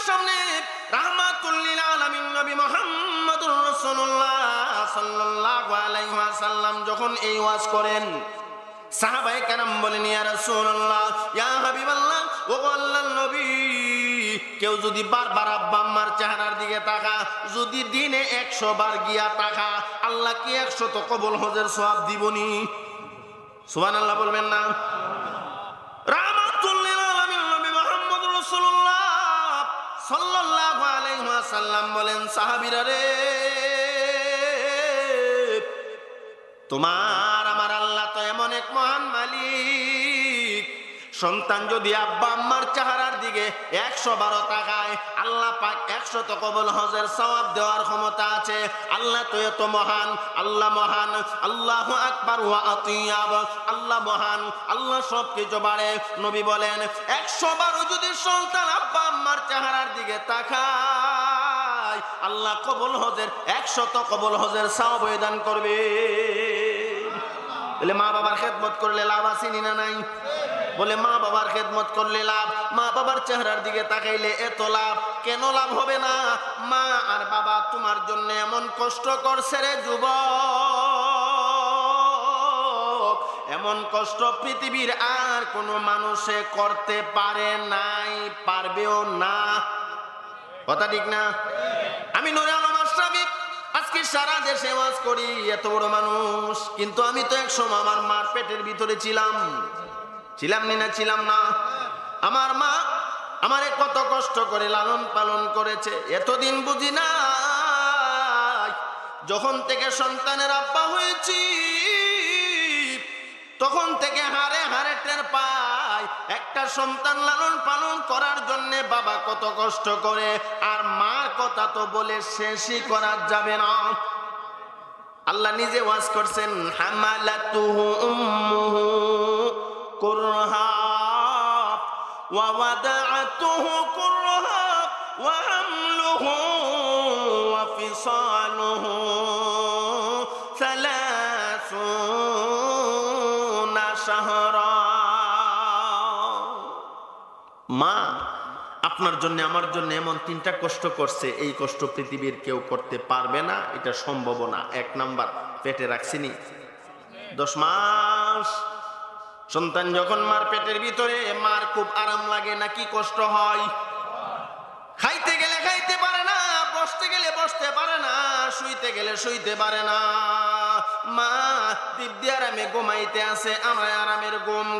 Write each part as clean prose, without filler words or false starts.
সামনে রাহমাতুল লিল আলামিন নবী মুহাম্মদুর রাসূলুল্লাহ সাল্লাল্লাহু আলাইহি ওয়াসাল্লাম যখন এই ওয়াজ করেন, সাহাবায়ে কেরাম বলেন, ইয়া রাসূলুল্লাহ, ইয়া হাবিবাল্লাহ, ও আল্লাহর নবী, কেউ যদি বারবার আব্বা আম্মার চেহারার দিকে তাকা, যদি দিনে 100 বার গিয়া তাকা, আল্লাহ কি 100 কবুল হজের সওয়াব দিবনি? সুবহানাল্লাহ বলবেন না? রাহমাতুল লিল আলামিন নবী মুহাম্মদুর রাসূলুল্লাহ সাল্লাল্লাহু আলাইহি ওয়াসাল্লাম বলেন, সাহাবীরা রে, তোমার আমার আল্লাহ তো এমন এক মহান মালিক, সন্তান যদি আব্বা আম্মার চেহারার দিকে 112 তাকায়, আল্লাহ পাক 100 কবুল হজের সওয়াব দেওয়ার ক্ষমতা আছে। আল্লাহ তো এত মহান, আল্লাহ মহান, আল্লাহু আকবার ওয়া আতিয়াব, আল্লাহ মহান, আল্লাহ সবকিছু পারে। নবী বলেন, 112 যদি সন্তান আব্বা আম্মার চেহারার দিকে তাকায়, আল্লাহ কবুল হজের 100 কবুল হজের সওয়াব দান করবে। বলে মা বাবার খেদমত করলে লাভ আছে না নাই? বলে মা বাবার খেদমত করলে লাভ, মা বাবার চেহারার দিকে তাকাইলে এত লাভ। কেন লাভ হবে না? মা আর বাবা তোমার জন্য এমন কষ্ট করছে রে যুবক, এমন কষ্ট পৃথিবীর আর কোনো মানুষে করতে পারে নাই, পারবেও না। কথা ঠিক না? আমি নূরে আলম আশরাফি আজকে সারা দেশে ওয়াজ করি, এত বড় মানুষ, কিন্তু আমি তো একসময় আমার মার পেটের ভিতরে ছিলাম না ছিলাম না? আমার মা আমারে কত কষ্ট করে লালন পালন করেছে, এতদিন বুঝি না। যখন থেকে সন্তানের আব্বা হয়েছি, তখন থেকে হারে হারে টের পাই একটা সন্তান লালন পালন করার জন্য বাবা কত কষ্ট করে। আর মার কথা তো বলে শেষই করা যাবে না। আল্লাহ নিজে ওয়াজ করছেন, হামালাতুহু উম্মুহু কুরহা ওয়া ওয়াদাআতুহু কুরহা ওয়া হামলুহু ওয়া ফিসালুহু 30 শাহরা। মা আপনার জন্য আমার জন্য এমন 3টা কষ্ট করছে, এই কষ্ট পৃথিবীর কেউ করতে পারবে না, এটা সম্ভব না। 1 নাম্বার, পেটে রাখছিনি 10 মাস। সন্তান যখন মার পেটের ভিতরে, মার খুব আরাম লাগে না কি কষ্ট হয়? খাইতে গেলে খাইতে পারে না, বসতে গেলে বসতে পারে না, শুইতে গেলে শুইতে পারে না। মা দিব্যি আরামে ঘুমাইতে আছে, আমার আরামের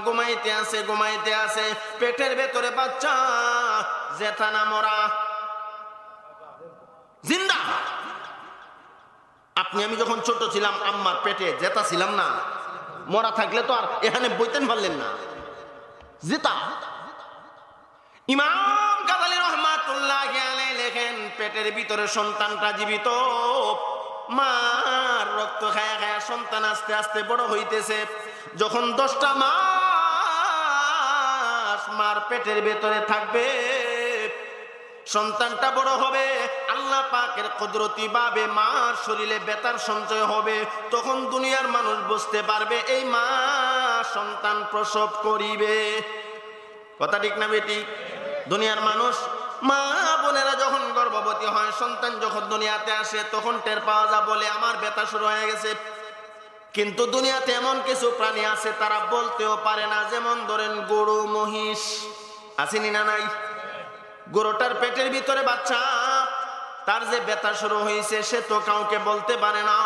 ঘুমাইতে আছে। পেটের ভেতরে বাচ্চা জেঠা না মরা জিন্দা। আপনি আমি যখন ছোট ছিলাম, আম্মার পেটে জেঠা ছিলাম না, মরা থাকলে তো আর এখানে বইতেন পারলেন না, জেঠা। ইমাম গাজালি রহমাতুল্লাহি আলাইহি লেখেন, পেটের ভিতরে সন্তানটা জীবিত, মার রক্ত খায়া খায়া সন্তান আস্তে আস্তে বড় হইতেছে। যখন 10টা মাস মার পেটের ভেতরে থাকবে, সন্তানটা বড় হবে, আল্লাহ পাকের কুদরতি ভাবে মার শরীরে ব্যথার সঞ্চয় হবে। তখন দুনিয়ার মানুষ বুঝতে পারবে এই মা সন্তান প্রসব করিবে। কথা ঠিক না বেটি? দুনিয়ার মানুষ, মা বোনেরা যখন গর্ভবতী হয়, সন্তান যখন দুনিয়াতে আসে, তখন টের পাওয়া যায়, বলে আমার ব্যথা শুরু হয়ে গেছে। কিন্তু দুনিয়াতে এমন কিছু প্রাণী আছে তারা বলতেও পারে না, যেমন ধরেন গরু, মহিষ, আসেনি না নাই? গরুটার পেটের ভিতরে বাচ্চা, তার যে ব্যথা শুরু হয়েছে সে তো কাউকে বলতে পারে না।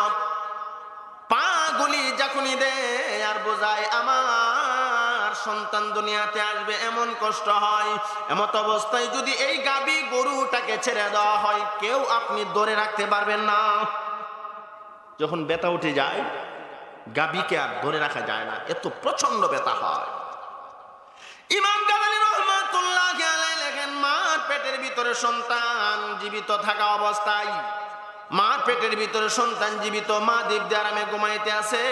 পা গুলি যখনই দেয় আর বোঝায় আমার সন্তান দুনিয়াতে আসবে, এমন কষ্ট হয়। এমত অবস্থায় যদি এই গাভী গরুটাকে ছেড়ে দেওয়া হয়, কেউ আপনি ধরে রাখতে পারবেন না। যখন ব্যথা উঠে যায়, গাভীকে আর ধরে রাখা যায় না, এত প্রচন্ড ব্যথা হয়। ইমাম গাজালি রহমাতুল্লাহি আলাইহি লেখেন, মার পেটের ভিতরে সন্তান জীবিত থাকা অবস্থায়, মার পেটের ভিতরে সন্তান জীবিত, মা দিব্যি আরামে ঘুমাইতে আছে।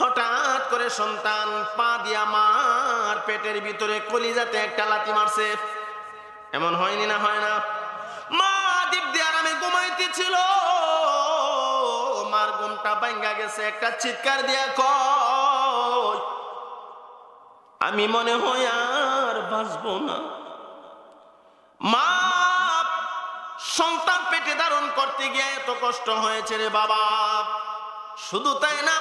হঠাৎ করে সন্তান পা দিয়া মার পেটের ভিতরে কলিজাতে একটা লাথি মারছে। এমন হয়নি না? হয় না? মা দিব্যি আরামে ঘুমাইতেছিল, মার ঘুমটা ভাঙ্গা গেছে। একটা চিৎকার দিয়া কয়, আমি মনে হয় আর বাঁচবো না। মা সন্তান পেটে ধারণ করতে গিয়ে এত কষ্ট হয়েছে রে বাবা। শুধু তাই না,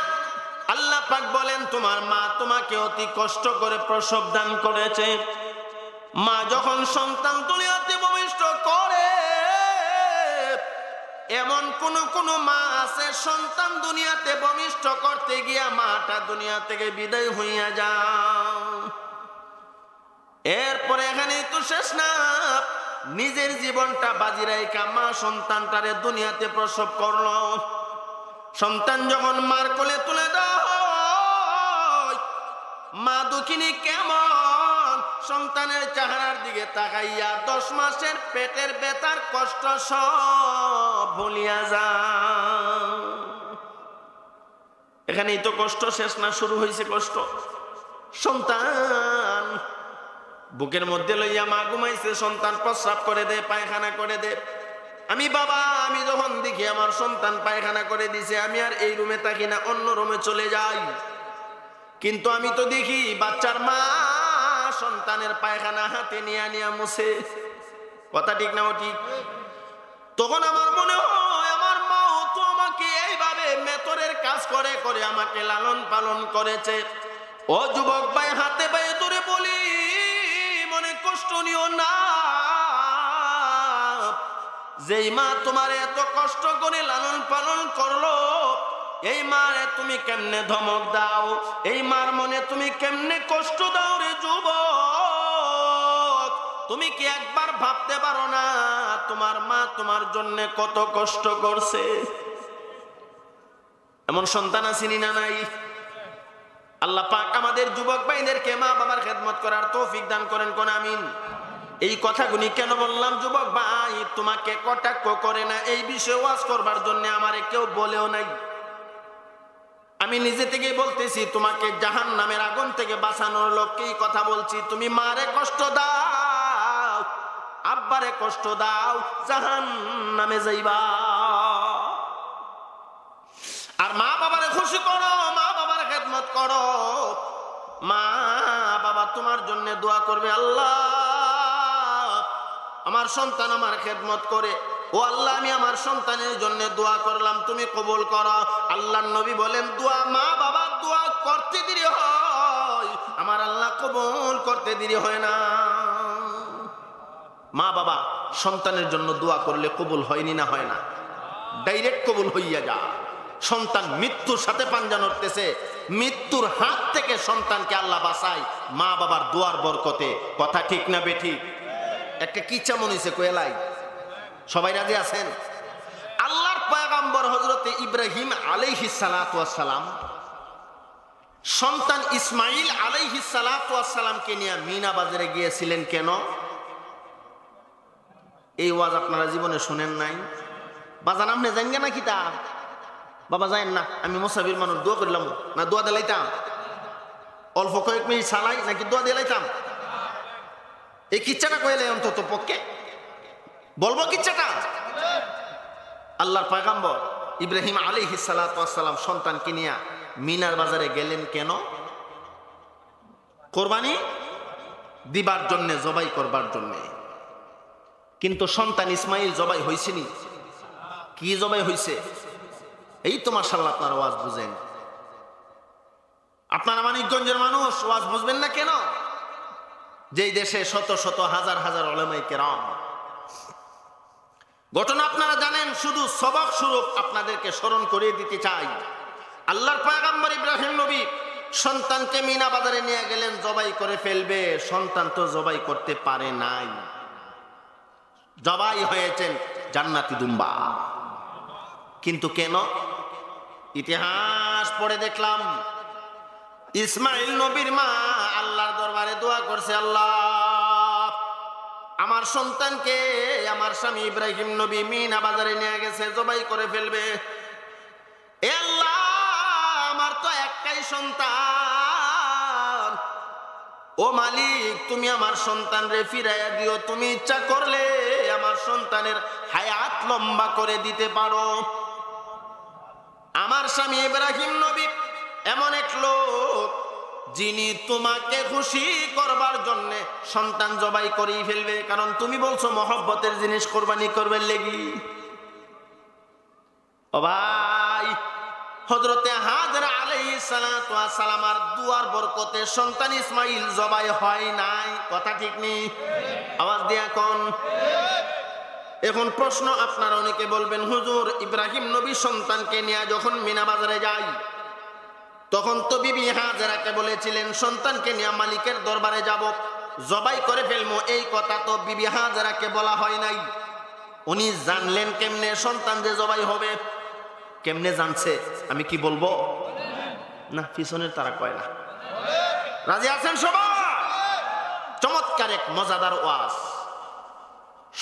আল্লাহ পাক বলেন তোমার মা তোমাকে অতি কষ্ট করে প্রসব দান করেছে। মা যখন সন্তান দুনিয়াতে ভূমিষ্ঠ করে, এমন কোন মা আছে সন্তান দুনিয়াতে ভূমিষ্ঠ করতে গিয়া মাটা দুনিয়া থেকে বিদায় হইয়া যায়। এরপরে এখানে তো শেষ না, নিজের জীবনটা বাজি রাইখা মা সন্তানটারে দুনিয়াতে প্রসব করলো। সন্তান যখন মার কোলে তুলে দাও, মা দুঃখিনী কেমন সন্তানের চেহারার দিকে তাকাইয়া 10 মাসের পেটের ব্যথার কষ্ট সব ভুলিয়া যায়। এখানেই তো কষ্ট শেষ না, শুরু হয়েছে কষ্ট। সন্তান বুকের মধ্যে লইয়া মা ঘুমাইছে, সন্তান প্রস্রাব করে দে, পায়খানা করে দে। আমি বাবা, আমি যখন দেখি আমার সন্তান পায়খানা করে দিছে, আমি আর এই রুমে থাকি না, অন্য রুমে চলে যাই। কিন্তু আমি তো দেখি বাচ্চার মা সন্তানের পায়খানা হাতে নিয়ে মুছে। কথা ঠিক না ঠিক? তখন আমার মনে হয় আমার মাও তো আমাকে এইভাবে মেতরের কাজ করে করে আমাকে লালন পালন করেছে। ও যুবক ভাই, হাতে পায়ে ধরে বলি, মনে কষ্ট নিও না। যেই মা তোমার এত কষ্ট করে লালন পালন করলো, এই মারে তুমি কেমনে ধমক দাও, এই মার মনে তুমি কেমনে কষ্ট দাও রে যুবক। তুমি কি একবার ভাবতে পারো না তোমার মা তোমার জন্য কত কষ্ট করছে? এমন সন্তান আসেনি না নাই? আল্লাহ পাক আমাদের যুবক ভাইদেরকে মা বাবার খেদমত করার তৌফিক দান করেন, কোন আমিন। এই কথাগুলি কেন বললাম? যুবক ভাই, তোমাকে কটাক্ষ করে না, এই বিষয়ে ওয়াজ করবার জন্য আমারে কেউ বলেও নাই। আমি নিজে থেকেই বলতেছি, তোমাকে জাহান্নামের আগুন থেকে বাঁচানোর লক্ষ্যেই কথা বলছি। তুমি মারে কষ্ট দাও, আব্বারে কষ্ট দাও, জাহান্নামে যাইবা। আর মা বাবারে খুশি করো, মা বাবার খেদমত করো। মা বাবা তোমার জন্য দোয়া করবে, আল্লাহ আমার সন্তান আমার খেদমত করে, ও আল্লাহ আমি আমার সন্তানের জন্য দোয়া করলাম, তুমি কবুল করো। আল্লাহর নবী বলেন, দোয়া মা বাবা দোয়া করতে দেরি হয়, আমার আল্লাহ কবুল করতে দেরি হয় না। মা বাবা সন্তানের জন্য দোয়া করলে কবুল হয়নি না? হয় না, ডাইরেক্ট কবুল হইয়া যা। সন্তান মৃত্যুর সাথে পাঞ্জা নড়তেছে, মৃত্যুর হাত থেকে সন্তানকে আল্লাহ বাঁচায় মা বাবার দোয়ার বরকতে। কথা ঠিক না বেঠিক? একটা কিচ্ছা মনে হইছে কোয়েলাই, সবাই রাজি আছেন? আল্লাহর পয়গম্বর হযরতে ইব্রাহিম আলাইহিস সালাতু ওয়াস সালাম সন্তান ইসমাইল আলাইহিস সালাতু ওয়াস সালামকে নিয়ে মিনা বাজারে গিয়েছিলেন। কেন? এই ওয়াজ আপনারা জীবনে শুনেন নাই? বাজান আপনি জানেন না কি তা? বাবা জানেন না? আমি মুসাফির মানুষ, দোয়া করলাম না? দোয়া দিলাইতাম অল্প কয়েক মিনিট চালাই নাকি দোয়া দিলাইতাম? এই কিচ্ছাটা কইলে অন্তত পক্ষে বলবো কিচ্ছাটা। আল্লাহর পয়গম্বর ইব্রাহিম আলাইহিস সালাতু ওয়াস সালাম সন্তানকে নিয়ে মিনার বাজারে গেলেন। কেন? কোরবানি দিবার জন্য, জবাই করবার জন্য। কিন্তু সন্তান ইসমাইল জবাই হয়েছেনি? কি জবাই হয়েছে? এই তো মাশাআল্লাহ, আপনারা ওয়াজ বুঝেন। আপনারা মানিকগঞ্জের মানুষ, ওয়াজ বুঝবেন না কেন? যেই দেশে শত শত হাজার হাজার উলামায়ে কেরাম। ঘটনা আপনারা জানেন, শুধু সবক স্বরূপ আপনাদেরকে স্মরণ করিয়ে দিতে চাই। আল্লাহর পয়গম্বর ইব্রাহিম নবী সন্তানকে মিনা বাজারে নিয়ে গেলেন, জবাই করে ফেলবে। সন্তান তো জবাই করতে পারে নাই, জবাই হয়েছেন জান্নাতি দুম্বা। কিন্তু কেন? ইতিহাস পড়ে দেখলাম ইসমাইল নবীর মা আল্লাহর দরবারে দোয়া করছে, আল্লাহ আমার সন্তানকে আমার স্বামী ইব্রাহিম নবী মিনা বাজারে নিয়ে গেছে, জবাই করে ফেলবে। এ আল্লাহ, আমার তো একটাই সন্তান, ও মালিক তুমি আমার সন্তান রে ফিরাইয়া দিও। তুমি ইচ্ছা করলে আমার সন্তানের হায়াত লম্বা করে দিতে পারো। আমার স্বামী ইব্রাহিম নবী এমন এক লোক, যিনি তোমাকে খুশি করবার জন্য সন্তান জবাই করেই ফেলবে, কারণ তুমি বলছো মহব্বতের জিনিস কোরবানি করবে লেগি। ও ভাই, হযরতে হাজরা আলাইহিস সালাতু ওয়াস সালামার দুয়ার বরকতে সন্তান ইসমাইল জবাই হয় নাই, কথা ঠিক নেই? আওয়াজ দিয়া কোন। এখন প্রশ্ন, আপনারা অনেকে বলবেন হুজুর ইব্রাহিম নবী সন্তানকে নিয়ে যখন মিনা বাজারে যায় তখন তো বিবি হাজরাকে বলেছিলেন সন্তানকে নিয়ে মালিকের দরবারে যাব, জবাই করে ফেলবো, এই কথা তো বিবি হাজরাকে বলা হয় নাই। উনি জানলেন কেমনে সন্তান যে জবাই হবে? কেমনে জানছে? আমি কি বলবো না? পিছনের তারা কয় না। রাজি আছেন সবাই? চমৎকার এক মজাদার ওয়াজ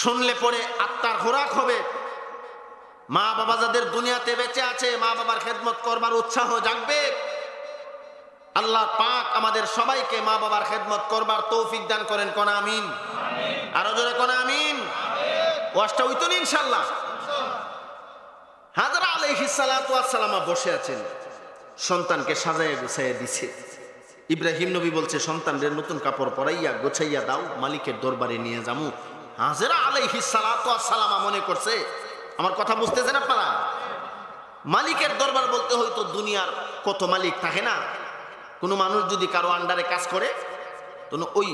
শুনলে পরে আত্মার খোরাক হবে। মা বাবা যাদের দুনিয়াতে বেঁচে আছে, মা বাবার খেদমত করবার উৎসাহ জাগবে। আল্লাহ পাক আমাদের সবাইকে মা বাবার খেদমত করবার তৌফিক দান করেন, কোন আমিন। আরো জোরে কোন আমিন। ওয়াজটা হইতো না ইনশাআল্লাহ। হাজরা আলাইহিস সালাতু ওয়াস সালাম বসে আছেন, সন্তানকে সাজায় গুছাইয়া দিছে। ইব্রাহিম নবী বলছে সন্তানদের নতুন কাপড় পরাইয়া গোছাইয়া দাও, মালিকের দরবারে নিয়ে যামু। হাজরা আলাইহিস সালাতু ওয়াস সালাম মনে করছে, আমার কথা বুঝতেছেন আপনারা? মালিকের দরবার বলতে হয়তো দুনিয়ার কত মালিক থাকে না? কোনো মানুষ যদি কারো আন্ডারে কাজ করে, তো ওই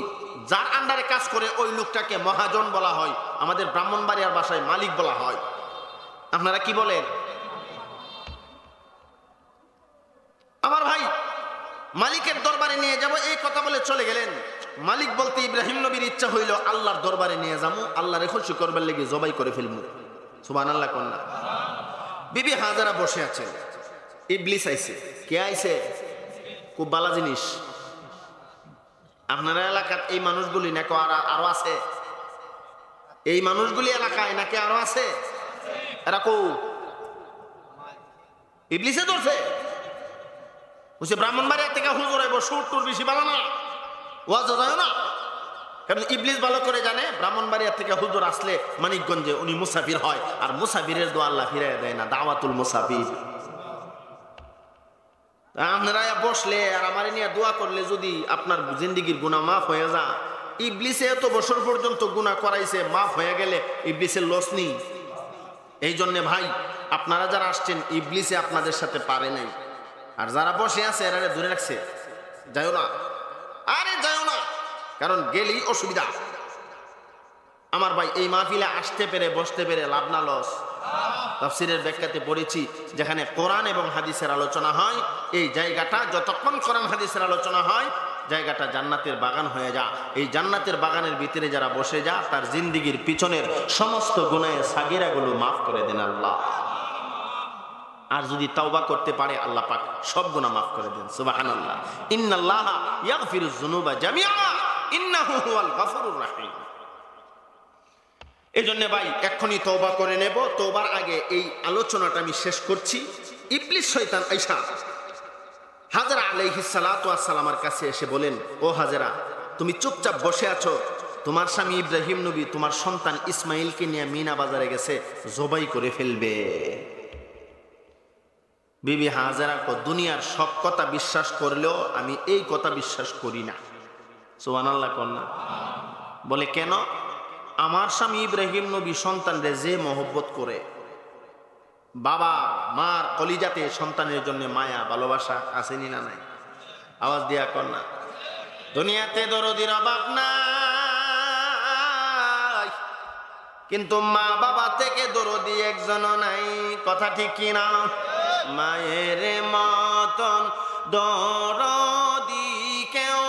যার আন্ডারে কাজ করে ওই লোকটাকে মহাজন বলা হয়, আমাদের ব্রাহ্মণবাড়িয়ার ভাষায় মালিক বলা হয়। আপনারা কি বলেন? আমার ভাই মালিকের দরবারে নিয়ে যাব এই কথা বলে চলে গেলেন। মালিক বলতে ইব্রাহিম নবীর ইচ্ছা হইল আল্লাহর দরবারে নিয়ে যাবো, আল্লাহরে খুশি করবার লেগে জবাই করে ফেলবো। সুবহানাল্লাহ কন্যা। বিবি হাজারা বসে আছেন, ইবলিস আইছে। কে আইছে? খুব ভালো জিনিস। আপনার এলাকার এই মানুষগুলি নাকি আরো আছে? এই মানুষগুলি এলাকায় নাকি আরো আছে? এরা কো ইবলিসে ধরছে। বুঝছে ব্রাহ্মণবাড়িয়া থেকে হুজুর আইব, সুর টুর বেশি ভালো না, ওয়াজ যায় না। কারণ ইবলিস ভালো করে জানে ব্রাহ্মণবাড়িয়া থেকে হুজুর আসলে মানিকগঞ্জে উনি মুসাফির হয়, আর মুসাফিরের দোয়া আল্লাহ ফিরাইয়া দেয় না, দাওয়াতুল মুসাফির। আপনারা বসলে আর আমার নিয়ে দোয়া করলে যদি আপনার জিন্দিগির গুনাহ মাফ হয়ে যা, ইবলিসে এত বছর পর্যন্ত গুনাহ করাইছে, মাফ হয়ে গেলে ইবলিসের লস নেই। এই জন্যে ভাই আপনারা যারা আসছেন, ইবলিসে আপনাদের সাথে পারে নাই, আর যারা বসে আছে এরা দূরে রাখছে। যাইও না, আরে যাইও না, কারণ গেলেই অসুবিধা। আমার ভাই এই মাহফিলে আসতে পেরে বসতে পেরে লাভ না লস? তাফসীরের ব্যাখ্যাতে পড়েছি, যেখানে কোরআন এবং হাদিসের আলোচনা হয় এই জায়গাটা, যতক্ষণ কোরআন হাদিসের আলোচনা হয় জায়গাটা জান্নাতের বাগান হয়ে যা। এই জান্নাতের বাগানের ভিতরে যারা বসে যা, তার জিন্দিগির পিছনের সমস্ত গুনাহের সাগিরাগুলো মাফ করে দেন আল্লাহ। আর যদি তাওবা করতে পারে আল্লাহ পাক সব গুনাহ মাফ করে দেন। সুবহানাল্লাহ। ইন্নাল্লাহা ইয়াগফিরুয যুনুবা জামিআ ইন্নাহু হুয়াল গফুরুর রাহিম। এজন্য ভাই এক্ষুনি তওবা করে নেব। তওবার আগে এই আলোচনাটা আমি শেষ করছি। ইবলিস শয়তান আইসা হাজরা আলাইহিস সালাতু ওয়াস সালামের কাছে এসে বলেন, ও হাজরা, তুমি চুপচাপ বসে আছো, তোমার স্বামী ইব্রাহিম নবী তোমার সন্তান ইসমাইলকে নিয়ে মিনা বাজারে গেছে, জবাই করে ফেলবে। বিবি হাজরা কো, দুনিয়ার সব কথা বিশ্বাস করলেও আমি এই কথা বিশ্বাস করি না। সুবহানাল্লাহ কন্যা। বলে কেন? আমার স্বামী ইব্রাহিম নবী সন্তানরে যে মহব্বত করে, বাবা মার কলিজাতে সন্তানের জন্য মায়া ভালোবাসা আসেনি না নাই? আওয়াজ দিয়া কন্যা। দুনিয়াতে দরদির অভাব নাই, কিন্তু মা বাবা থেকে দরদি একজনও নাই, কথা ঠিক কিনা? মায়ের মতন দরদি কেউ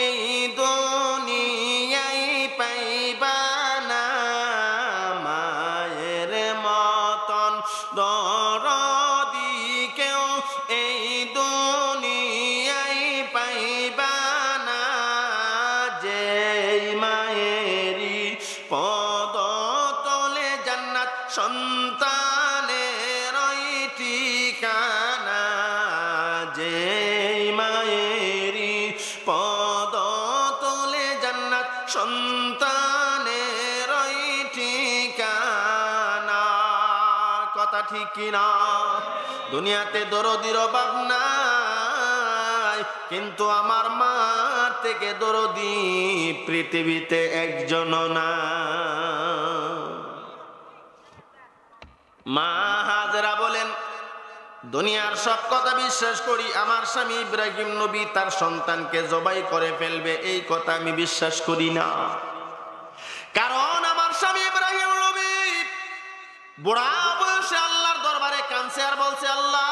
এই দুনিয়ায় পাইবা না, মায়ের মতন দরদি কেউ এই দুনিয়ায় পাইবা না, যে মায়েরই পদ তলে জান্নাত সন্তানের ঠিকানা, যে মায়েরই পদ তলে জান্নাত সন্তানের ঠিকানা, কথা ঠিক কিনা? দুনিয়াতে দরদির অভাব নাই, কিন্তু আমার মার থেকে দরদি পৃথিবীতে একজনও না। মা হাজেরা বলেন, দুনিয়ার সব কথা বিশ্বাস করি, আমার স্বামী ইব্রাহিম নবী তার সন্তানকে জবাই করে ফেলবে এই কথা আমি বিশ্বাস করি না। কারণ আমার স্বামী ইব্রাহিম নবী বুড়া বয়সে আল্লাহর দরবারে কাঁদছে আর বলছে, আল্লাহ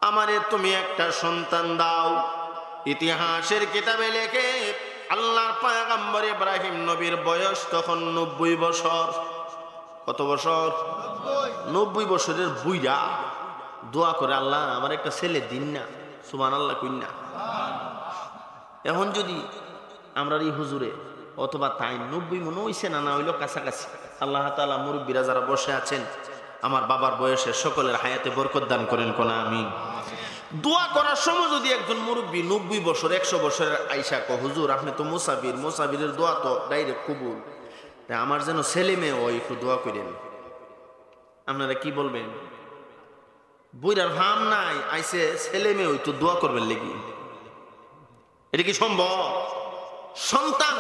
আমারে তুমি একটা সন্তান দাও। ইতিহাসের কিতাবে লেখে আল্লাহর পয়গম্বর ইব্রাহিম নবীর বয়স তখন 90 বছর। কত বছর? 90 বছরের বুইড়া দোয়া করে, আল্লাহ আমার একটা ছেলে দিন না। সুবহানাল্লাহ কই না? এখন যদি আমরা এই হুজুরে অথবা তাই 90 মনে হইছে না, না হইলো কাছাকাছি, আল্লাহ তাআলা মুরব্বীরা যারা বসে আছেন আমার বাবার বয়সে সকলের হায়াতে বরকত দান করেন কোনা আমিন। দোয়া করার সময় যদি একজন মুরব্বী 90 বছর 100 বছরের আইসা কো, হুজুর আপনি তো মুসাফিরের দোয়া তো ডাইরেক্ট কবুল, তাই আমার যেন ছেলে মেয়ে ও একটু দোয়া করেন, আপনারা কি বলবেন? বুইরার ভাম নাই, আইসে ছেলে মেয়ে ওই তো দোয়া করবেন লেগে, এটা কি সম্ভব? সন্তান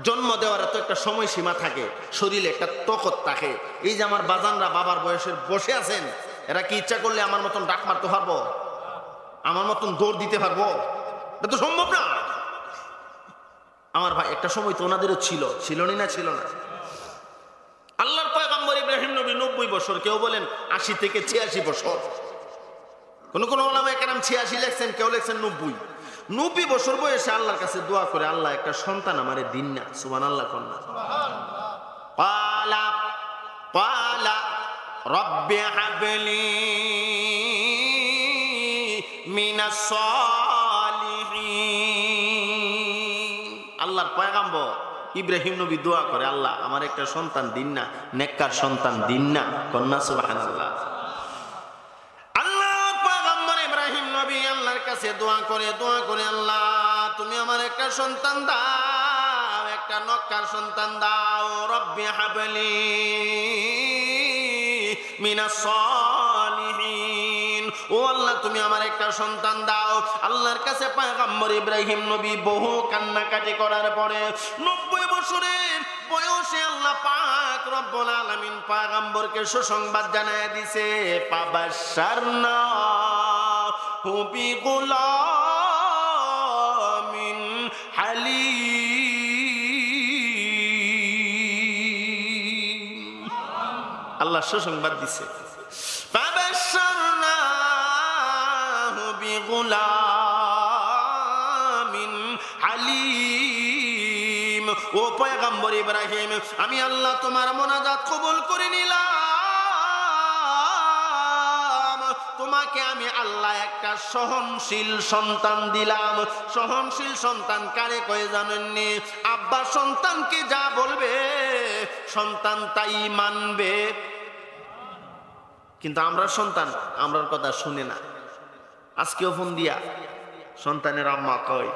জন্ম দেওয়ার তো একটা সময় সীমা থাকে, শরীরে একটা তকত থাকে। এই যে আমার বাজানরা বাবার বয়সের বসে আছেন, এরা কি ইচ্ছা করলে আমার মতন ডাক মারতে পারবো? আমার মতন দৌড় দিতে পারবো? এটা তো সম্ভব না। আমার ভাই একটা সময় তো ওনাদেরও ছিল না ছিল না। আল্লাহর পয়গম্বর ইব্রাহিম নবী 90 বছর, কেউ বলেন 80 থেকে 86 বছর, কোন ওলামায়ে কেরাম 86 লেখছেন, কেউ লেখছেন 90 বছর বয়সে আল্লাহর কাছে দোয়া করে, আল্লাহ একটা সন্তান আমারে দিন না। সুবহানাল্লাহ কন্যা। ক্বালা রব্বি হাবলি মিনাস সালিহিন। আল্লাহর পয়গম্বর ইব্রাহিম নবী দোয়া করে, আল্লাহ আমার একটা সন্তান দিন না, নেককার সন্তান দিন না। কন্যা সুবহানাল্লাহ। আল্লাহর কাছে দোয়া করে, আল্লাহ তুমি আমার একটা সন্তান দাও, একটা নেককার সন্তান দাও। রব্বি হাবলি মিনাস সালিহিন, ও আল্লাহ তুমি আমার একটা সন্তান দাও। আল্লাহর কাছে পয়গম্বর ইব্রাহিম নবী বহু কান্নাকাটি করার পরে 90 বছরের বয়সে আল্লাহ পাক রব্বুল আলামিন পয়গম্বরকে সুসংবাদ জানায় দিছে, পাবাশশারনা বিগুলামিন হালিম। আল্লাহ সুসংবাদ দিছে, পাবাশশারনাহু বিগুলামিন হালিম। ও পয়গম্বর ইব্রাহিম, আমি আল্লাহ তোমার মোনাজাত কবুল করে নিলাম। তোমাকে আমি আল্লাহ একটা সহনশীল সন্তান দিলাম। সহনশীল সন্তান কারে কয় জানেননি? আব্বা সন্তানকে যা বলবে সন্তান তাই মানবে, কিন্তু আমরা সন্তান আমরার কথা শুনে না। আজকেও ফোন দিয়া সন্তানের আম্মা কয়,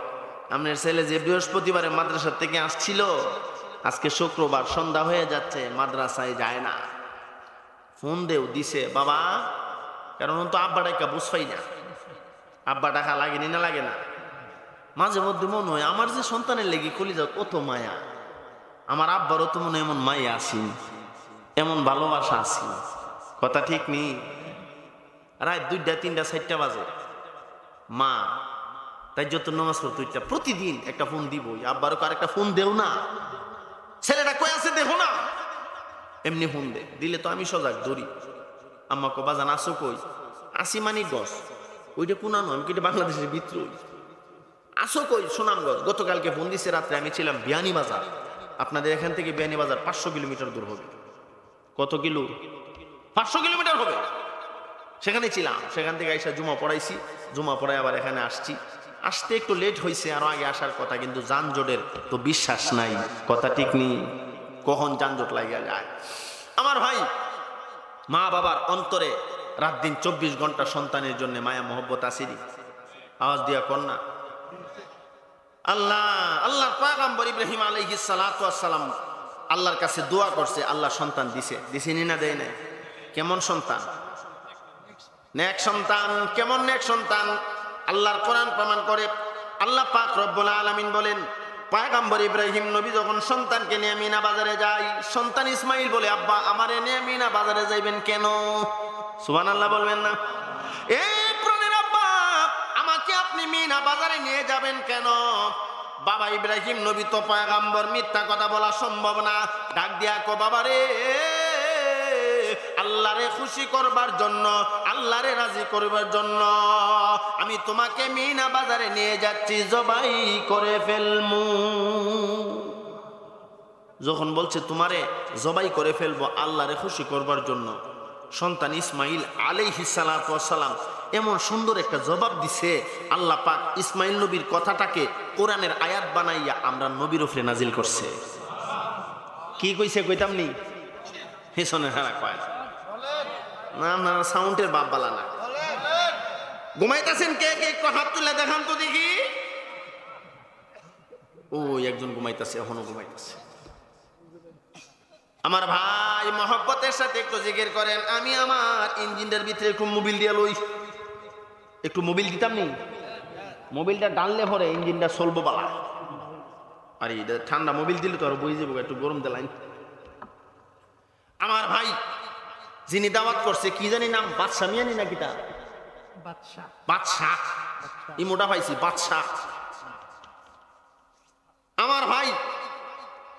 আপনার ছেলে যে বৃহস্পতিবারে মাদ্রাসা থেকে আসছিল, আজকে শুক্রবার সন্ধ্যা হয়ে যাচ্ছে, মাদ্রাসায় যায় না। ফোন দেও দিছে বাবা, কারণ তো আব্বা ডাকা বুঝাই না, আব্বা ডাকা লাগেনি না লাগে না। মাঝে মধ্যে মনে হয় আমার যে সন্তানের লেগে কলিজা কত মায়া, আমার আব্বারও তো মনে হয় এমন মায়া আসি, এমন ভালোবাসা আসি। কথা ঠিক নেই? রাত 2টা 3টা 4টা বাজে, মা তাই যত নামাজ পড়তো প্রতিদিন একটা ফোন দিবই, আব্বারও আরেকটা ফোন দেও না, ছেলেটা কই আছে দেখো না, এমনি ফোন দিলে তো আমি সজাগ ধরি। আম্মা কো বাজান আসো কই? আসি মানিকগঞ্জ। ওইটা কোনানো, আমি কিন্তু বাংলাদেশের ভিতরে। আসো কই? সুনামগঞ্জ। গতকালকে ফোন দিছে রাত্রে, আমি ছিলাম বিয়ানীবাজার। আপনাদের এখান থেকে বিয়ানীবাজার 500 কিলোমিটার দূর হবে। কত কিলো? 500 কিলোমিটার হবে। সেখানে ছিলাম, সেখান থেকে আইসা জুমা পড়াইছি, জুমা পড়াই আবার এখানে আসতে একটু লেট হয়েছে, আরো আগে আসার কথা, কিন্তু যানজটের তো বিশ্বাস নাই। কথা ঠিক নেই? কখন যানজট লাগিয়া যায়। আমার ভাই, মা বাবার অন্তরে রাত দিন 24 ঘন্টা সন্তানের জন্য মায়া মহব্বত আসেনি? আওয়াজ দিয়া কন্যা। আল্লাহ পয়গম্বর ইব্রাহিম আলাইহিস সালাতু ওয়াস সালাম আল্লাহর কাছে দোয়া করছে, আল্লাহ সন্তান দিছে নি না দেয় নাই? কেমন সন্তান? নেক সন্তান কেমন নেক সন্তান? আল্লাহর কোরআন প্রমাণ করে। আল্লাহ পাক রব্বুল আলামিন বলেন, পয়গম্বর ইব্রাহিম নবী যখন সন্তানকে নিয়ে মিনা বাজারে যায়, সন্তান ইসমাইল বলে, আব্বা আমারে নিয়ে মিনা বাজারে যাইবেন কেন? সুবহানাল্লাহ বলবেন না? এই প্রাণের আব্বা, আমাকে আপনি মিনা বাজারে নিয়ে যাবেন কেন? বাবা ইব্রাহিম নবী তো পয়গম্বর, মিথ্যা কথা বলা সম্ভব না। ডাক দিয়া কো, বাবা রে, আল্লাহরে খুশি করবার জন্য, আল্লাহরে রাজি করবার জন্য আমি তোমাকে মিনা বাজারে নিয়ে যাচ্ছি, জবাই করে ফেলমু। যখন বলছে তোমারে জবাই করে ফেলবো আল্লাহরে খুশি করবার জন্য, সন্তান ইসমাইল আলাইহিস সালাতু ওয়াস সালাম এমন সুন্দর একটা জবাব দিছে। আল্লাহ পাক ইসমাইল নবীর কথাটাকে কোরআনের আয়াত বানাইয়া আমরা নবীর উপরে নাজিল করছে। কি কইছে কইতাম নি? হেসনে হারা কয় না, আপনারা সাউন্ডের বাপ বালা না। ঘুমাইতেছেন কে কে? একটু হাত তুলে দেখান তো দেখি। ও একজন ঘুমাইতেছে, এখনো ঘুমাইতেছে। আমার ভাই মহব্বতের সাথে একটু জিকির করেন। আমি আমার ইঞ্জিনের ভিতরে একটু মোবিল দিয়ে লই, একটু মোবিল দিতাম নি? মোবিলটা ডাললে পরে ইঞ্জিনটা চলবো বালা। আরে ঠান্ডা মোবিল দিলে তো আর বই যাবো, একটু গরম দিলাম। আমার ভাই যিনি দাওয়াত করছে, কি জানি নাম, বাদশা মিয়ানি নাকি? তা বাদশাহ, ই মোটা পাইছি, বাদশাহ। আমার ভাই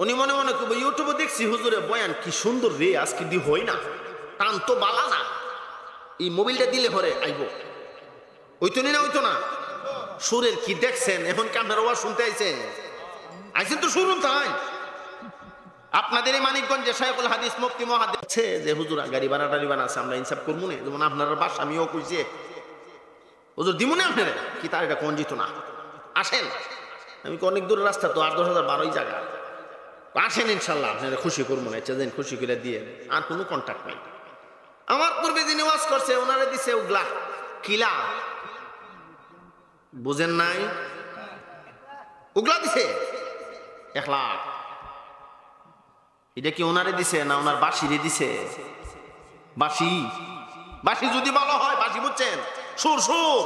উনি মনে মনে করবো, ইউটিউবে দেখছি হুজুরে বয়ান কি সুন্দর রে, আজকে দি হই না, টান তো বালা না, এই মোবিলটা দিলে পরে আইব। ওইতো না, ওইতো না, সুরের কি দেখছেন? এখন কি আপনার ওয়াজ শুনতে আইছেন? আইছেন তো শুনুন। তাই আপনাদের এই মানিকগঞ্জে শাইখুল হাদিস মুফতি মুহাদ্দিস আছে যে হুজুর গাড়ি ভাড়া টাড়ি বানা আছে, আমরা ইনসাফ করবো না। যেমন আপনার বাসা আমিও কইছে, হুজুর দিব না আপনারা, কি তার এটা কোন জিত না, আসেন। আমি অনেক দূরের রাস্তা তো, 8-10,000 12 জায়গা, আসেন ইনশাল্লাহ আপনারা খুশি করবো না, চেয়েছেন খুশি করে দিয়ে, আর কোনো কন্ট্যাক্ট নাই। আমার পূর্বে যিনি ওয়াজ করছে ওনারে দিছে উগলা কিলা, বুঝেন নাই? উগলা দিছে 1 লাখ। এটা কি ওনারে দিছে না ওনার বাসিরে দিছে? বাসি, বাসি যদি ভালো হয়, বাসি বুঝছেন, সুর সুর।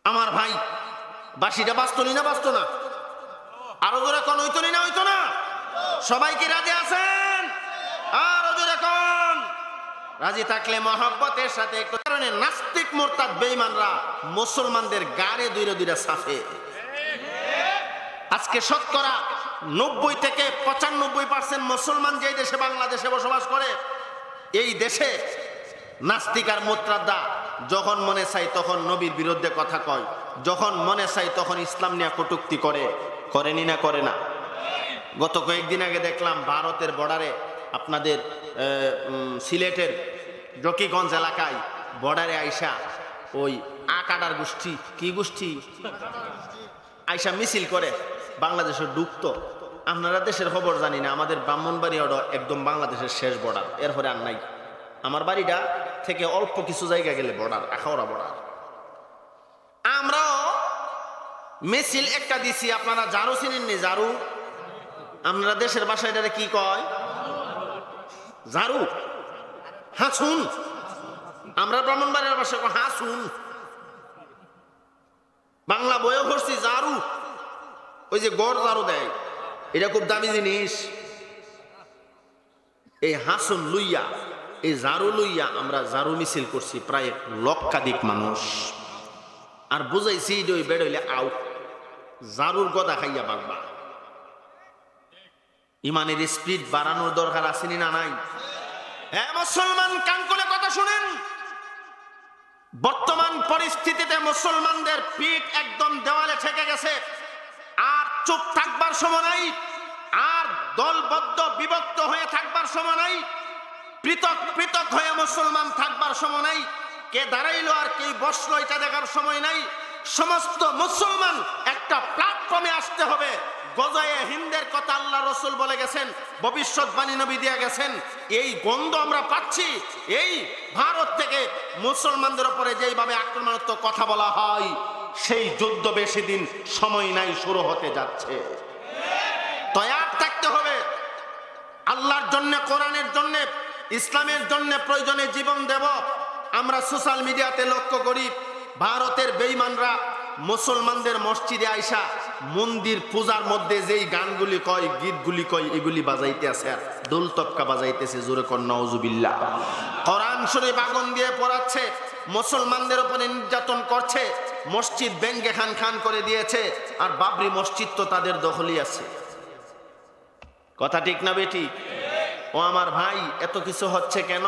আমার ভাই বাসিটা বাস্তনি না বাস্ত না? আরো জোরে কোন হইতনি না হইতো না? সবাই কি রাজি আছেন? আরো জোরে কোন। রাজি থাকলে মহব্বতের সাথে একটু। কারণে নাস্তিক মুরতাদ বেঈমানরা মুসলমানদের গাড়ে দুইরা দুইরা সাফে। আজকে শতকরা 90 থেকে 95% মুসলমান যে দেশে বাংলাদেশে বসবাস করে, এই দেশে নাস্তিক আর মুরতাদরা যখন মনে চাই তখন নবীর বিরুদ্ধে কথা কয়, যখন মনে চাই তখন ইসলাম নিয়ে কটূক্তি করে। করেনি না? করে না? গত কয়েকদিন আগে দেখলাম ভারতের বর্ডারে, আপনাদের সিলেটের জকিগঞ্জ এলাকায় বর্ডারে আইসা ওই আকাডার গোষ্ঠী, কি গোষ্ঠী, আইসা মিছিল করে বাংলাদেশে ঢুকতো। আপনারা দেশের খবর জানি না, আমাদের ব্রাহ্মণবাড়িয়া একদম বাংলাদেশের শেষ বর্ডার, এরপরে আর নাই। আমার বাড়িটা থেকে অল্প কিছু জায়গা গেলে বর্ডার, আখাউড়া বর্ডার। আমরাও মিছিল একটা দিছি, আপনারা জারু চিনেননি? জারু, আপনারা দেশের ভাষায় এটারে কি কয়? জারু, হাসুন। আমরা ব্রাহ্মণবাড়িয়ার ভাষায় কয় হাসুন। বাংলা বইও পড়ছি জারু, ওই যে গড় জারু দেয়, এটা খুব দামি জিনিস। এই হাসুন লইয়া, এই জারু লইয়া আমরা জারু মিছিল করছি, প্রায় লক্ষাধিক মানুষ। আর বুঝাইছি ওই বেড়ইলে আউ জারুর গদা খাইয়া বাগবা। ইমানের স্পিড বাড়ানোর দরকার আসেনি না নাই? হ্যাঁ মুসলমান, কান খুলে কথা শুনেন। বর্তমান পরিস্থিতিতে মুসলমানদের পিঠ একদম দেওয়ালে ঠেকে গেছে। আর চুপ থাকবার সময় নাই, আর দলবদ্ধ বিভক্ত হয়ে থাকবার সময় নাই, পৃথক পৃথক হয়ে মুসলমান থাকবার সময় নাই, কে দাঁড়াইলো আর কে বসলো এটা দেখার সময় নাই। সমস্ত মুসলমান একটা প্ল্যাটফর্মে আসতে হবে। গজায়ে হিন্দের কথা আল্লাহ রসুল বলে গেছেন, ভবিষ্যৎবাণী নবী দিয়ে গেছেন। এই গন্ধ আমরা পাচ্ছি, এই ভারত থেকে মুসলমানদের উপরে যেইভাবে আক্রমণাত্মক কথা বলা হয়, সেই যুদ্ধ বেশি দিন সময় নাই, শুরু হতে যাচ্ছে। তৈয়ার থাকতে হবে আল্লাহর জন্য, কোরআনের জন্য, ইসলামের জন্য প্রয়োজনে জীবন দেব। আমরা সোশ্যাল মিডিয়াতে লক্ষ্য করি ভারতের বেঈমানরা মুসলমানদের মসজিদে আইসা মন্দির পূজার মধ্যে যেই গানগুলি কয়, গীতগুলি কয়, এগুলি বাজাইতে আছে আর দোল তবকা বাজাইতেছে, জোরে কর নাউজুবিল্লাহ। কোরআন শরীফ আগুন দিয়ে পড়াচ্ছে, মুসলমানদের উপরে নির্যাতন করছে, মসজিদ ব্যঙ্গে খান খান করে দিয়েছে, আর বাবরি মসজিদ তো তাদের দখলই আছে। কথা ঠিক না বেটি? ও আমার ভাই, এত কিছু হচ্ছে কেন?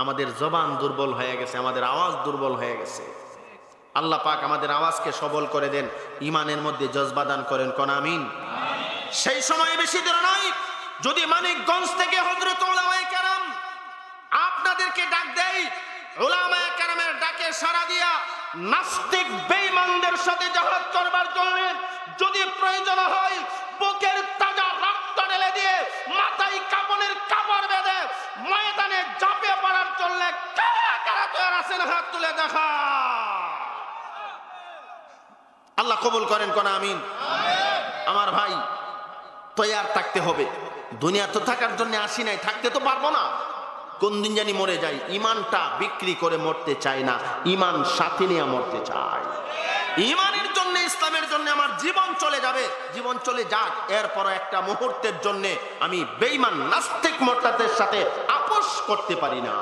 আমাদের জবান দুর্বল হয়ে গেছে, আমাদের আওয়াজ দুর্বল হয়ে গেছে। আল্লাহ পাক আমাদের আওয়াজকে সবল করে দেন, ইমানের মধ্যে জজবা দান করেন, কোন আমিন। সেই সময় বেশি দূর নয়, যদি মানিকগঞ্জ থেকে হযরত উলামায়ে কেরাম আপনাদেরকে ডাক দেয়, উলামায়ে কেরামের ডাকে সাড়া দিয়া নাস্তিক বেঈমানদের সাথে জিহাদ করবার জন্য যদি প্রয়োজন হয় বুকের তাজা রক্ত ঢেলে দিয়ে মাথায় কাপড়ের কাপড় বেঁধে ময়দানে ঝাঁপিয়ে পড়ার জন্য কারা কারা তৈরি আছেন? হাত তুলে দেখা। আল্লাহ কবুল করেন, কোন আমিন। আমার ভাই, তৈয়ার থাকতে হবে। দুনিয়া তো থাকার জন্য আসি নাই, থাকতে তো পারবো না, কোন দিন জানি মরে যাই। ইমানটা বিক্রি করে মরতে চাই না, ইমান সাথে নিয়ে মরতে চাই। ইমানের জন্য, ইসলামের জন্য আমার জীবন চলে যাবে, জীবন চলে যাক, এরপর একটা মুহূর্তের জন্য আমি বেঈমান নাস্তিক মুরতাদের সাথে আপোষ করতে পারি না।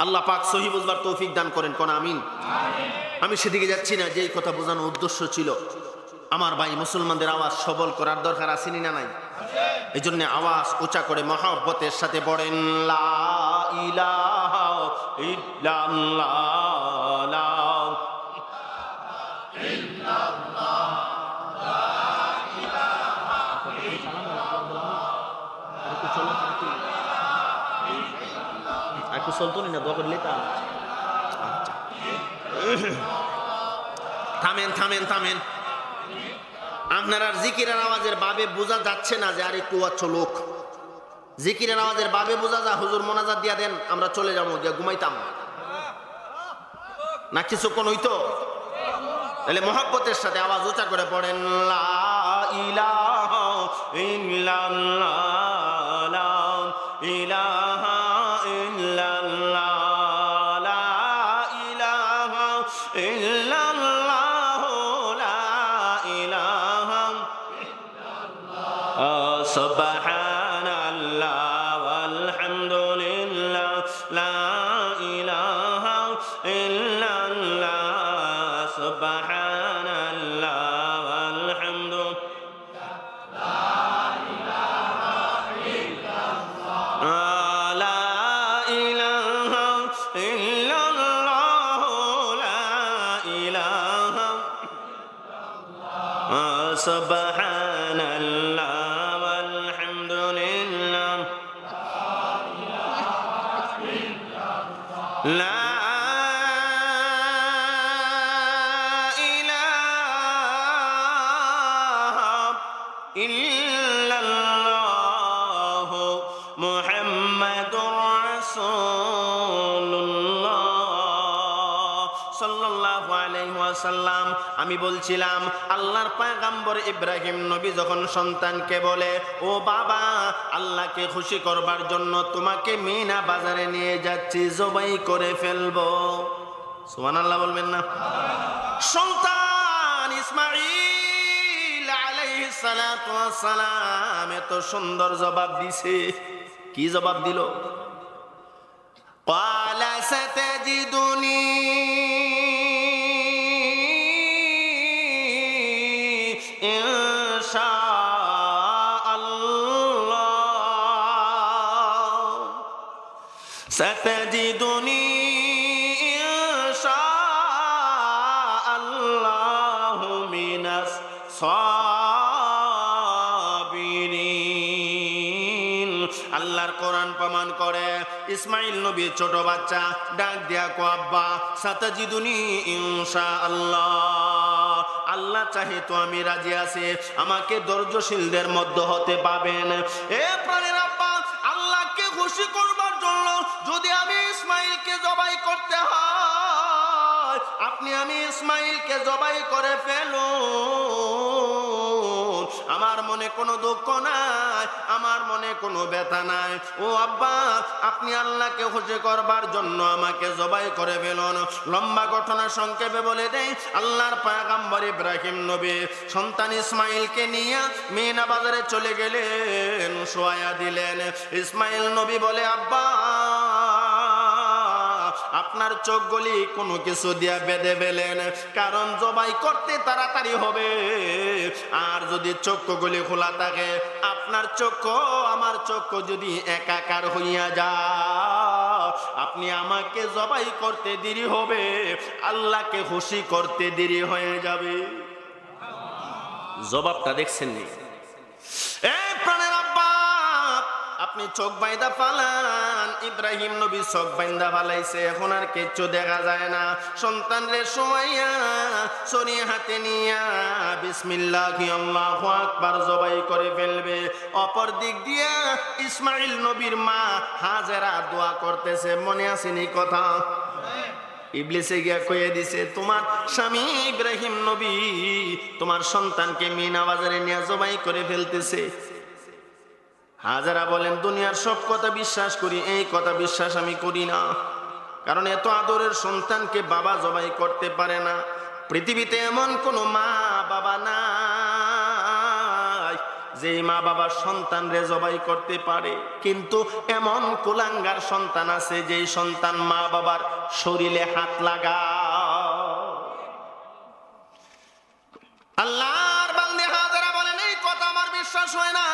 আল্লাহ পাক সহি বুঝবার তৌফিক দান করেন, কোন আমিন। আমি সেদিকে যাচ্ছি না, যেই কথা বোঝানোর উদ্দেশ্য ছিল। আমার ভাই, মুসলমানদের আওয়াজ সবল করার দরকার আসেনি না নাই? এই জন্য আওয়াজ উঁচা করে মহব্বতের সাথে পড়েন লা ইলাহা ইল্লাল্লাহ, লা ইল্লাল্লাহ, লা ইলাহা ইল্লাল্লাহ। একটু চলতো না, দোয়া করলে তা। আচ্ছা, থামেন থামেন থামেন। আপনারা জিকিরের আওয়াজের বাবে বোঝা যাচ্ছে না যে আর একটু আচ্ছা লোক। জিকিরের আওয়াজের বাবে বোঝা যা, হুজুর মোনাজাত দিয়া দেন, আমরা চলে যাবো, গিয়া ঘুমাইতাম না, কিছুক্ষণ হইতো। তাহলে মহব্বতের সাথে আওয়াজ উঁচা করে পড়েন লা ইলাহা ইল্লাল্লাহ, লা ইলাহা ইল্লাল্লাহ, লা ইলাহা ইল্লাল্লাহ, লা ইলাহা ইল্লাল্লাহ, সুবহানাল্লাহ ওয়ালহামদুলিল্লাহ, লা ইলাহা ইল্লাল্লাহ, সুবহানাল্লাহ ওয়ালহামদুলিল্লাহ, লা ইলাহা ইল্লাল্লাহ, লা ইলাহা ইল্লাল্লাহ, লা ইলাহা ইল্লাল্লাহ, সুবহানাল্লাহ ওয়ালহামদুলিল্লাহ, লা ইল্লাল্লাহ মুহাম্মাদুর রাসূলুল্লাহ সাল্লাল্লাহু আলাইহি ওয়াসাল্লাম। আমি বলছিলাম, আল্লাহর পয়গম্বর ইব্রাহিম নবী যখন সন্তানকে বলে, ও বাবা, আল্লাহকে খুশি করবার জন্য তোমাকে মিনা বাজারে নিয়ে যাচ্ছি, জবাই করে ফেলবো। সুবহানাল্লাহ বলবেন না? সন্তান ইসমাঈল আলাইহিস সালাতু ওয়াস সালাম এত সুন্দর জবাব দিছে। কি জবাব দিল? ক্বালা সাতাজিদুনি ইনশাআল্লাহ, সাতাজিদুনি ইনশাআল্লাহু মিনাস সাবিরিন। আল্লাহর কোরআন প্রমাণ করে, ইসমাইল নবী ছোট বাচ্চা ডাক দিয়া কো, আব্বা সাতাজিদুনি ইনশাআল্লাহ, আল্লাহ চাহে তো আমি রাজি আছি, আমাকে ধৈর্যশীলদের মধ্যে হতে পাবেন। এ প্রাণের আব্বা, আল্লাহকে খুশি করবার জন্য যদি আমি ইসমাইলকে জবাই করতে হয়, আপনি আমি ইসমাইলকে জবাই করে ফেলুন। আমার মনে কোনো দুঃখ নাই, আমার মনে কোনো ব্যথা নাই। ও আব্বা, আপনি আল্লাহকে খুশি করবার জন্য আমাকে জবাই করে ফেলুন। লম্বা ঘটনা সংক্ষেপে বলে দেই, আল্লাহর পয়গম্বর ইব্রাহিম নবী সন্তান ইসমাইলকে নিয়ে মিনা বাজারে চলে গেলেন, শোয়া দিলেন। ইসমাইল নবী বলে, আব্বা আপনার চোখগুলি কোনো কিছু দিয়ে বেঁধে ফেলেন, কারণ জবাই করতে তাড়াতাড়ি হবে। আর যদি চক্ষুগুলি খোলা থাকে, আপনার চক্ষু আমার চক্ষু যদি একাকার হইয়া যায়, আপনি আমাকে জবাই করতে দেরি হবে, আল্লাহকে খুশি করতে দেরি হয়ে যাবে। জবাবটা দেখছেন নি? প্রাণের আব্বা, আপনি চোখ বাইন্দা ফালান। ইব্রাহিম নবী চোখ বাইন্দা ফালাইছে, এখন আর কিচ্ছু দেখা যায় না। সন্তান রে শোয়াইয়া ছড়ি হাতে নিয়া বিসমিল্লাহি আল্লাহু আকবার জবাই করে ফেলবে। অপর দিক দিয়া ইসমাইল নবীর মা হাজেরা দোয়া করতেছে। মনে আসেনি কথা? ইবলিসে গিয়া কয়ে দিছে, তোমার স্বামী ইব্রাহিম নবী তোমার সন্তানকে মিনা বাজারে নিয়ে জবাই করে ফেলতেছে। হাজারা বলেন, দুনিয়ার সব কথা বিশ্বাস করি, এই কথা বিশ্বাস আমি করি না। কারণ এত আদরের সন্তানকে বাবা জবাই করতে পারে না। পৃথিবীতে এমন কোন মা বাবা নাই যে মা বাবার সন্তান রে জবাই করতে পারে। কিন্তু এমন কুলাঙ্গার সন্তান আছে যেই সন্তান মা বাবার শরীরে হাত লাগা। আল্লাহর বান্দা হাজারা বলেন, এই কথা আমার বিশ্বাস হয় না।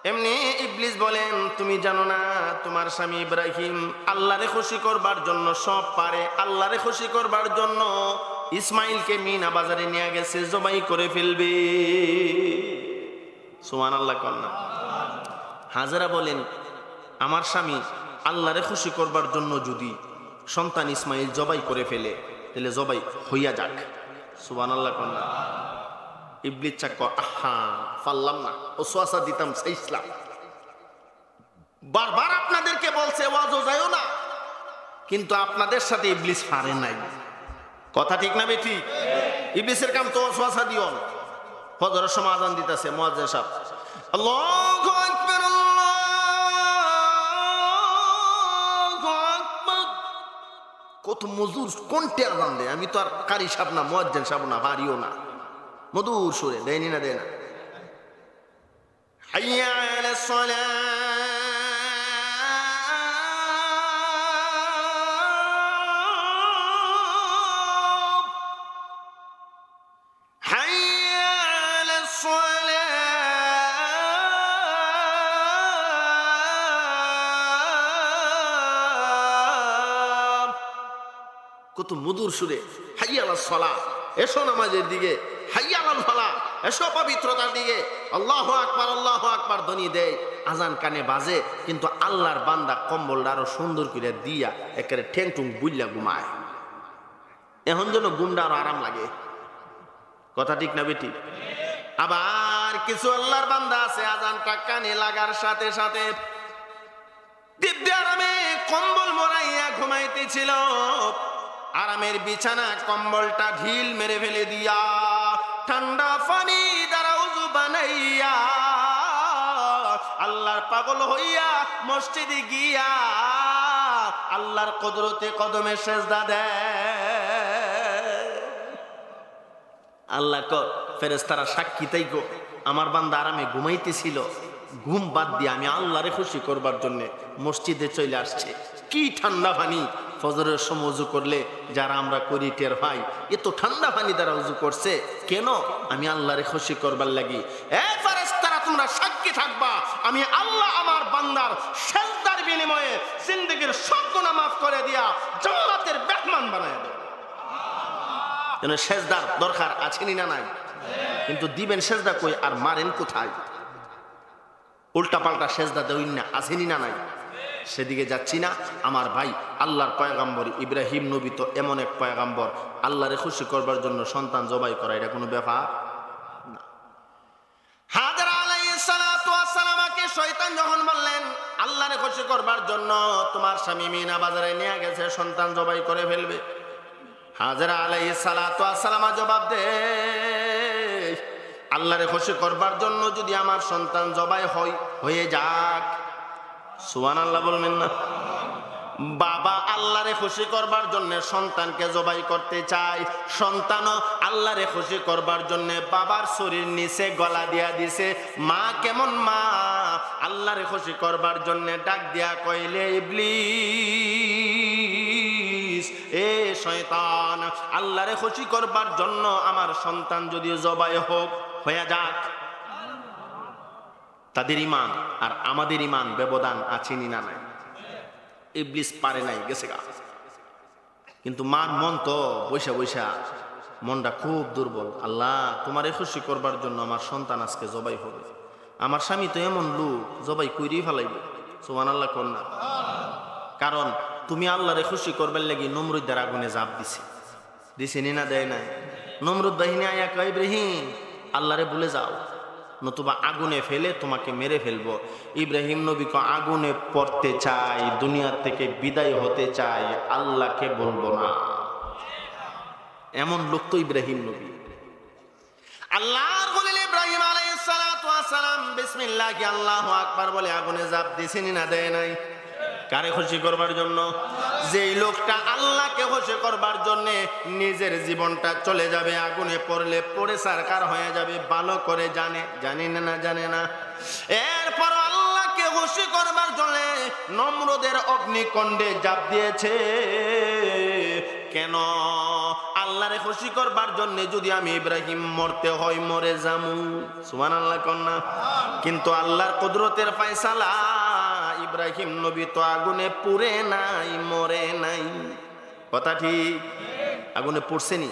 এমনি ইবলিস বলেন, তুমি জানো না তোমার স্বামী ইব্রাহিম আল্লাহরে খুশি করবার জন্য সব পারে। আল্লাহরে খুশি করবার জন্য ইসমাইলকে মিনা বাজারে নিয়ে গেছে, জবাই করে ফেলবে। সুবহানাল্লাহ কন্যা। হাজারা বলেন, আমার স্বামী আল্লাহরে খুশি করবার জন্য যদি সন্তান ইসমাইল জবাই করে ফেলে, তাহলে জবাই হইয়া যাক। সুবহানাল্লাহ কন্যা। ইবলিস চাক, আহা পারলাম না, ওয়াসওয়াসা দিতাম চাইছিলাম, বারবার আপনাদেরকে বলছে ওয়াজও যায়ও না, কিন্তু আপনাদের সাথে ইবলিস পারে নাই। কথা ঠিক না বেঠি? ইবলিসের কাম তো ওয়াসওয়াসা দিও। ফজরের সময় আযান দিতেছে মুয়াজ্জিন সাহেব, আল্লাহু আকবার আল্লাহু আকবার। কত মজুর কোনটা আযান দেয়? আমি তো আর কারি সাহেব না, মুয়াজ্জিন সাহেব না, ভারিও না, মধুর সুরে দেয়নি না দেয় না। হাইয়া আলাস সালাহ, হাইয়া আলাস সালাহ। কত মধুর সুরে হাইয়া আলাস সালাহ, এসো নামাজের দিকে, হাইয়া আলাল ফালাহ, এসো পবিত্রতার দিকে। আল্লাহু আকবার আল্লাহু আকবার ধ্বনি দেয়, আজান কানে বাজে, কিন্তু আল্লাহর বান্দা কম্বলটা আরো সুন্দর করে দিয়া একেবারে ঠ্যাং টুং বুইল্লা ঘুমায়। এখন যেন ঘুমটা আরো আরাম লাগে। কথা ঠিক না বেটি? আবার কিছু আল্লাহর বান্দা আছে আজানটা কানে লাগার সাথে সাথে দিব্য আরামে কম্বল মোড়াইয়া ঘুমাইতেছিল। আরামের বিছানা কম্বলটা ঢিল মেরে ফেলে দিয়া ঠান্ডা পানি দ্বারা উযু বানাইয়া আল্লাহর পাগল হইয়া মসজিদে গিয়া আল্লাহর কুদরতে কদমে সেজদা দেয়। আল্লাহ ফেরেশতারা সাক্ষী তাই গো, আমার বান্দা আরামে ঘুমাইতেছিল, ঘুম বাদ দিয়ে আমি আল্লাহরে খুশি করবার জন্য মসজিদে চলে আসছে। কি ঠান্ডা পানি! ফজরের সময় উযু করলে যারা আমরা করি টের ভাই, এত ঠান্ডা পানি দ্বারা উযু করছে কেন? আমি আল্লাহরে খুশি করবার লাগি। এ ফেরেশতারা তোমরা সাক্ষী থাকবা, আমি আল্লাহ আমার বান্দার সেজদার বিনিময়ে জিন্দেগীর সব গুনাহ মাফ করে দিয়া জান্নাতের মেহমান বানায় দেব। যেন সেজদার দরকার আছেনি না নাই? কিন্তু দিবেন সেজদা কই আর মারেন কোথায়? উল্টা পাল্টা সেজদা দেউন না, আছেনি না নাই? সেদিকে যাচ্ছি না। আমার ভাই, আল্লাহর পয়গাম্বর ইব্রাহিম নবী তো এমন এক পয়গাম্বর, আল্লাহরে খুশি করবার জন্য সন্তান জবাই করা এটা কোনো ব্যাপার না। হাজরা আলাইহিস সালাতু ওয়াস সালামকে শয়তান যখন বললেন আল্লাহরে খুশি করবার জন্য তোমার স্বামী মিনা বাজারে নিয়ে গেছে, সন্তান জবাই করে ফেলবে, হাজরা আলাইহিস সালাতু ওয়াস সালাম জবাব দেয়, আল্লাহরে খুশি করবার জন্য যদি আমার সন্তান জবাই হয়ে যাক, সুবহানাল্লাহ বলবেন না? বাবা আল্লাহরে খুশি করবার জন্য সন্তানকে জবাই করতে চায়, সন্তানও আল্লাহরে খুশি করবার জন্য বাবার শরীর নিচে গলা দিয়া দিছে। মা কেমন মা, আল্লাহরে খুশি করবার জন্য ডাক দিয়া কইলে, ইবলিস, এ শয়তান, আল্লাহরে খুশি করবার জন্য আমার সন্তান যদি জবাই হয়ে যাক। তাদের ঈমান আর আমাদের ঈমান ব্যবধান আছে না নাই? ইবলিস পারে নাই, গেছে গা। কিন্তু মার মন তো বৈশা বৈশা মনটা খুব দুর্বল। আল্লাহ তোমারে খুশি করবার জন্য আমার সন্তান আজকে জবাই হবে। আমার স্বামী তো এমন লোক, জবাই কইরেই ফেলাইব। সুবহানাল্লাহ কোন না? কারণ তুমি আল্লাহরে খুশি করবার লাগি নমরুদের আগুনে জাপ দিছে না দেয় নাই? নমরুদ বাহিনী আয়া কয়, ইব্রাহিম আল্লাহরে ভুলে যাও, নতুবা আগুনে ফেলে তোমাকে মেরে ফেলবো। ইব্রাহিম নবীকে আগুনে পড়তে চাই, দুনিয়া থেকে বিদায় হতে চাই, আল্লাহকে বলবো না। এমন লোক তো ইব্রাহিম নবী। আল্লাহর খলিল ইব্রাহিম আলাইহিস সালাতু ওয়াস সালাম বিসমিল্লাহ আল্লাহু আকবার বলে আগুনে জাপ দিছেন না দেয় নাই? কারে খুশি করবার জন্য? যেই লোকটা আল্লাহকে খুশি করবার জন্য নিজের জীবনটা চলে যাবে আগুনে পড়লে, পড়ে সারকার হয়ে যাবে, ভালো করে জানে না। এরপর আল্লাহকে খুশি করবার জন্য নমরুদের অগ্নিকুণ্ডে জাপ দিয়েছে। কেন? আল্লাহরে খুশি করবার জন্য যদি আমি ইব্রাহিম মরতে হয় মরে যামু। সুবহানাল্লাহ কন্যা। কিন্তু আল্লাহর কুদরতের ফয়সালা, ইব্রাহিম নবী তো আগুনে পুড়ে নাই, মরে নাই। কথা ঠিক? আগুনে পড়ছেনি?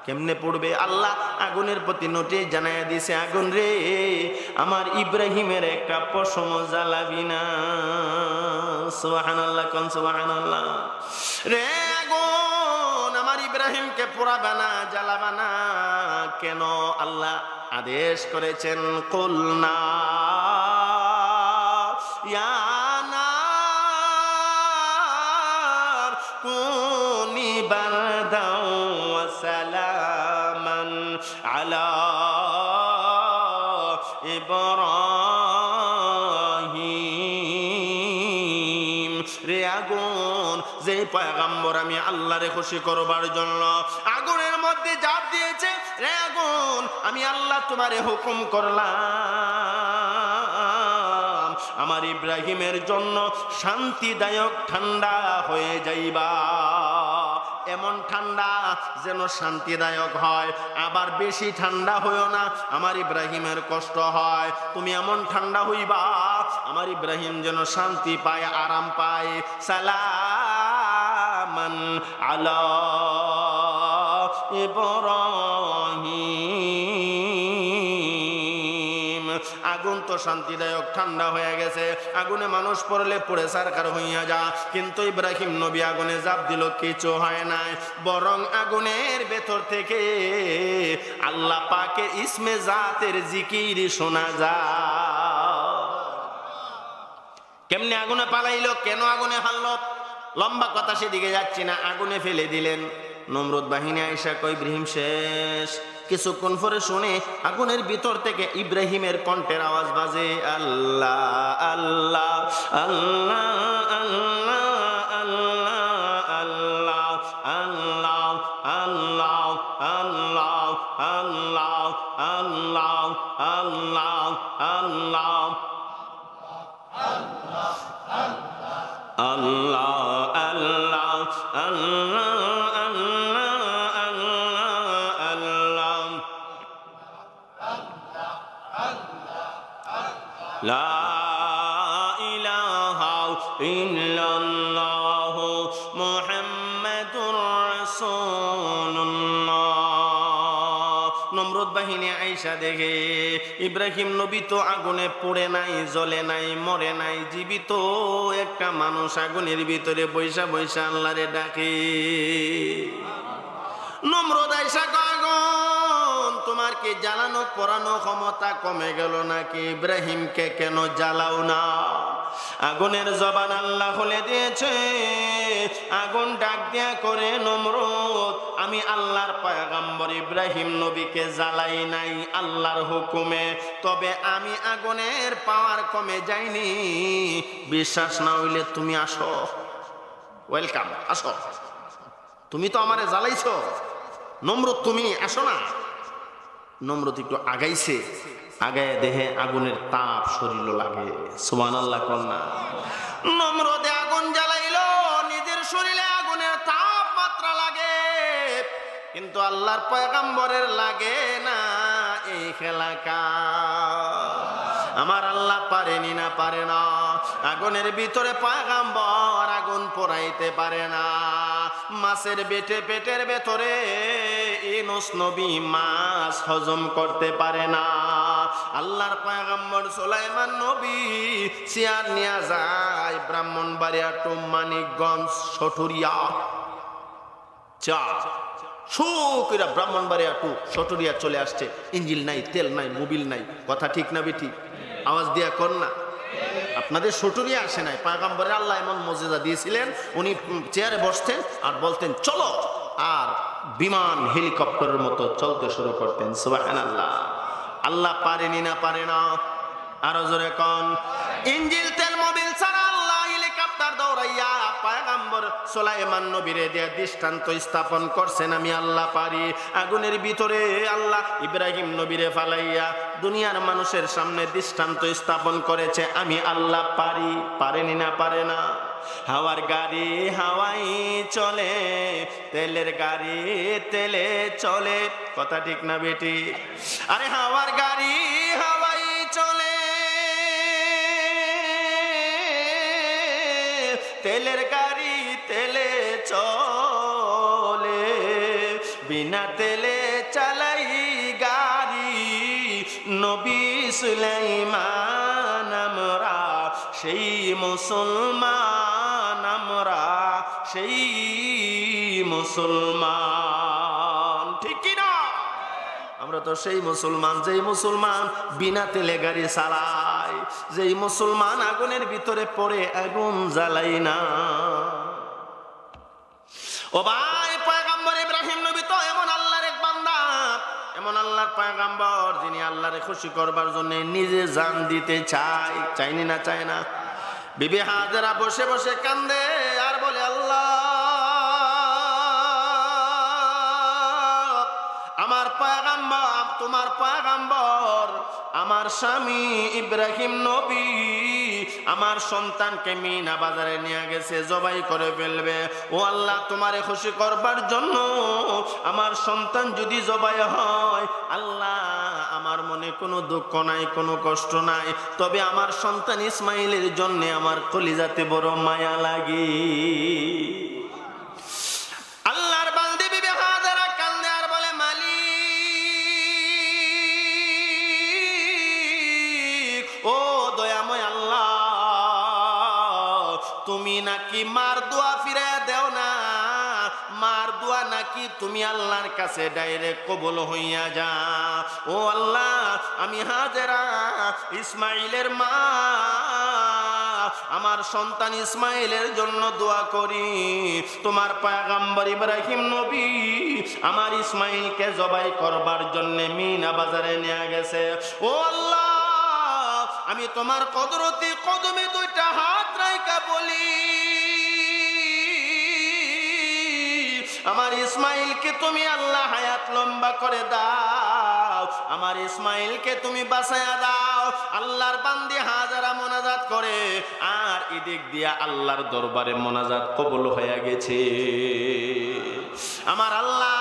কেমনে পড়বে? আল্লাহ আগুনের প্রতি নোটিশ জানাইয়া দিছে, আগুন রে আমার ইব্রাহিমের একটা পশম জ্বালাবি না। সুবহানাল্লাহ কোন? সুবহানাল্লাহ। রে আগুন আমার ইব্রাহিমকে পোড়াবে না, জ্বালাবে না। কেন? আল্লাহ আদেশ করেছেন, কুলনা ইয়া নার কুনি বারদাও ওয়া সালামান আলা ইব্রাহিম। রে আগুন, যে পয়গম্বর আমি আল্লাহরে খুশি করবার জন্য আগুনের মধ্যে জাপ দিয়েছে, রে আগুন আমি আল্লাহ তোমারে হুকুম করলাম আমার ইব্রাহিমের জন্য শান্তিদায়ক ঠান্ডা হয়ে যাইবা। এমন ঠান্ডা যেন শান্তিদায়ক হয়, আবার বেশি ঠান্ডা হইও না, আমার ইব্রাহিমের কষ্ট হয়। তুমি এমন ঠান্ডা হইবা আমার ইব্রাহিম যেন শান্তি পায়, আরাম পায়। সালামান আলা ইব্রাহিম। আগুন তো শান্তিদায়ক ঠান্ডা হয়ে গেছে, আগুনে মানুষ পড়লে পড়ে সারকার হইয়া যা, কিন্তু ইব্রাহিম নবী আগুনে জাপ দিল, কিছু হয় নাই। বরং আগুনের ভেতর থেকে আল্লাহ পাকের ইসমে জাতের জিকির শোনা যায়। কেমনে আগুনে পালাইলো, কেন আগুনে হারলো, লম্বা কথা, সেদিকে যাচ্ছি না। আগুনে ফেলে দিলেন। নমরুদ বাহিনী আয়েশা কই, ইব্রাহিম শেষ। কিছুক্ষণ পরে শুনে আগুনের ভিতর থেকে ইব্রাহিমের কণ্ঠের আওয়াজ বাজে, আল্লাহ আল্লাহ আল্লাহ আল্লাহ আল্লাহ আল্লাহ আল্লাহ আল্লাহ আল্লাহ আল্লাহ আল্লাহ আল্লাহ আল্লাহ আল্লাহ লা ইলাহা ইল্লাল্লাহু মুহাম্মাদুর রাসূলুল্লাহ। নমরুদ বাহিনী আয়েশা দেখে ইব্রাহিম নবী তো আগুনে পড়ে নাই, জ্বলে নাই, মরে নাই, জীবিত একটা মানুষ আগুনের ভিতরে বৈশা বৈশা আল্লাহরে ডাকে। নমরুদ আয়েশা, আগুন তোমার কি জ্বালানো পোড়ানো ক্ষমতা কমে গেল নাকি? ইব্রাহিমকে কেন জ্বালাও না? আগুনের জবান আল্লাহ খুলে দিয়েছে। আগুন ডাক দিয়া করে, নমরুদ, আমি আল্লাহর পয়গম্বর ইব্রাহিম নবীকে জ্বালাই নাই আল্লাহর হুকুমে, তবে আমি আগুনের পাওয়ার কমে যাইনি। বিশ্বাস না হইলে তুমি আসো, ওয়েলকাম, আসো। তুমি তো আমারে জ্বালাইছো নমরুদ, তুমি আসো না। নমরুদ একটু আগাইছে, আগায় দেহে আগুনের তাপ শরীর লাগে। সুবহানাল্লাহ কন্যা। নমরুদে আগুন জ্বালাইলো, নিজের শরীরে আগুনের তাপমাত্রা লাগে, কিন্তু আল্লাহর পয়গম্বরের লাগে না। এই খেলাকা আমার আল্লাহ পারেনি না, পারে না। আগুনের ভিতরে পয়গম্বর আগুন পোড়াইতে পারে না। মাছের পেটের ভেতরে ইউনূস নবী মাছ হজম করতে পারে না। আল্লাহর পয়গম্বর সুলাইমান নবী চেয়ার নিয়ে যায় ব্রাহ্মণবাড়িয়া টু মানিকগঞ্জ সটুরিয়া। সুকইরা ব্রাহ্মণবাড়িয়া টু সটুরিয়া চলে আসছে। ইঞ্জিল নাই, তেল নাই, মোবিল নাই। কথা ঠিক না বেটি? আওয়াজ দিয়া কর না। আপনাদের সটুরিয়া আসে নাই। পয়গম্বরের আল্লাহ এমন মুজিজা দিয়েছিলেন, উনি চেয়ারে বসতেন আর বলতেন চলো, আর বিমান হেলিকপ্টারের মতো চলতে শুরু করতেন। সুবহানাল্লাহ। আল্লাহ পারেনি না, পারে না? আরো জোরে কোন। ইঞ্জিল তেল মোবিল ছাড়া আল্লাহ হেলিকপ্টার দৌড়াইয়া পয়গম্বর সুলাইমান নবীরে দিয়ে দৃষ্টান্ত স্থাপন করছেন, আমি আল্লাহ পারি। আগুনের ভিতরে আল্লাহ ইব্রাহিম নবীরে ফালাইয়া দুনিয়ার মানুষের সামনে দৃষ্টান্ত স্থাপন করেছে, আমি আল্লাহ পারি। পারেনি না, পারে না? হাওয়ার গাড়ি হাওয়াই চলে, তেলের গাড়ি তেলে চলে। কথা ঠিক না বেটি? আরে হাওয়ার গাড়ি হাওয়াই চলে, তেলের গাড়ি তেলে চলে, বিনা তেলে চালাই গাড়ি নবী সুলাইমান। আমরা সেই মুসলমান, আমরা সেই মুসলমান। ঠিক কি না? আমরা তো সেই মুসলমান, যেই মুসলমান বিনা তেলে গাড়ি চালায়, যেই মুসলমান আগুনের ভিতরে পড়ে আগুন জ্বালাই না। ও ভাই, পয়গম্বর ইব্রাহিম নবী তো এমন আল্লাহর এক বান্দা, এমন আল্লাহর পয়গম্বর যিনি আল্লাহরে খুশি করবার জন্য নিজে জান দিতে চায়। চাইনি না, চায় না? বিবি হাজেরা বসে বসে কান্দে আর বলে, আল্লাহ, আমার পয়গম্বর, তোমার পয়গম্বর, আমার স্বামী ইব্রাহিম নবী আমার সন্তানকে মিনা বাজারে নিয়ে গেছে, জবাই করে ফেলবে। ও আল্লাহ, তোমারে খুশি করবার জন্য আমার সন্তান যদি জবাই হয়, আল্লাহ, আমার মনে কোনো দুঃখ নাই, কোনো কষ্ট নাই, তবে আমার সন্তান ইসমাইলের জন্য আমার কলিজাতে বড় মায়া লাগে। আল্লাহর বান্দি বিবি হাজেরা কান্দে আর বলে, মালিক, ও দয়াময় আল্লাহ, তুমি নাকি মার দোয়া ফিরে দেও না, মার দোয়া নাকি তুমি আল্লাহর কাছে ডাইরেক্ট কবুল হইয়া যা। ও আল্লাহ, আমি হাজেরা ইসমাইলের মা, আমার সন্তান ইসমাইলের জন্য দোয়া করি। তোমার পয়গম্বর ইব্রাহিম নবী আমার ইসমাইলকে জবাই করবার জন্য মিনা বাজারে নিয়ে গেছে। ও আল্লাহ, আমি তোমার কুদরতি কদমে দুইটা হাত রাইখা বলি, আমার ইসমাইলকে তুমি আল্লাহ হায়াত লম্বা করে দাও, আমার ইসমাইলকে তুমি বাঁচায়া দাও। আল্লাহর বান্দি হাজারা মোনাজাত করে, আর এদিক দিয়া আল্লাহর দরবারে মোনাজাত কবুল হয়ে গেছে। আমার আল্লাহ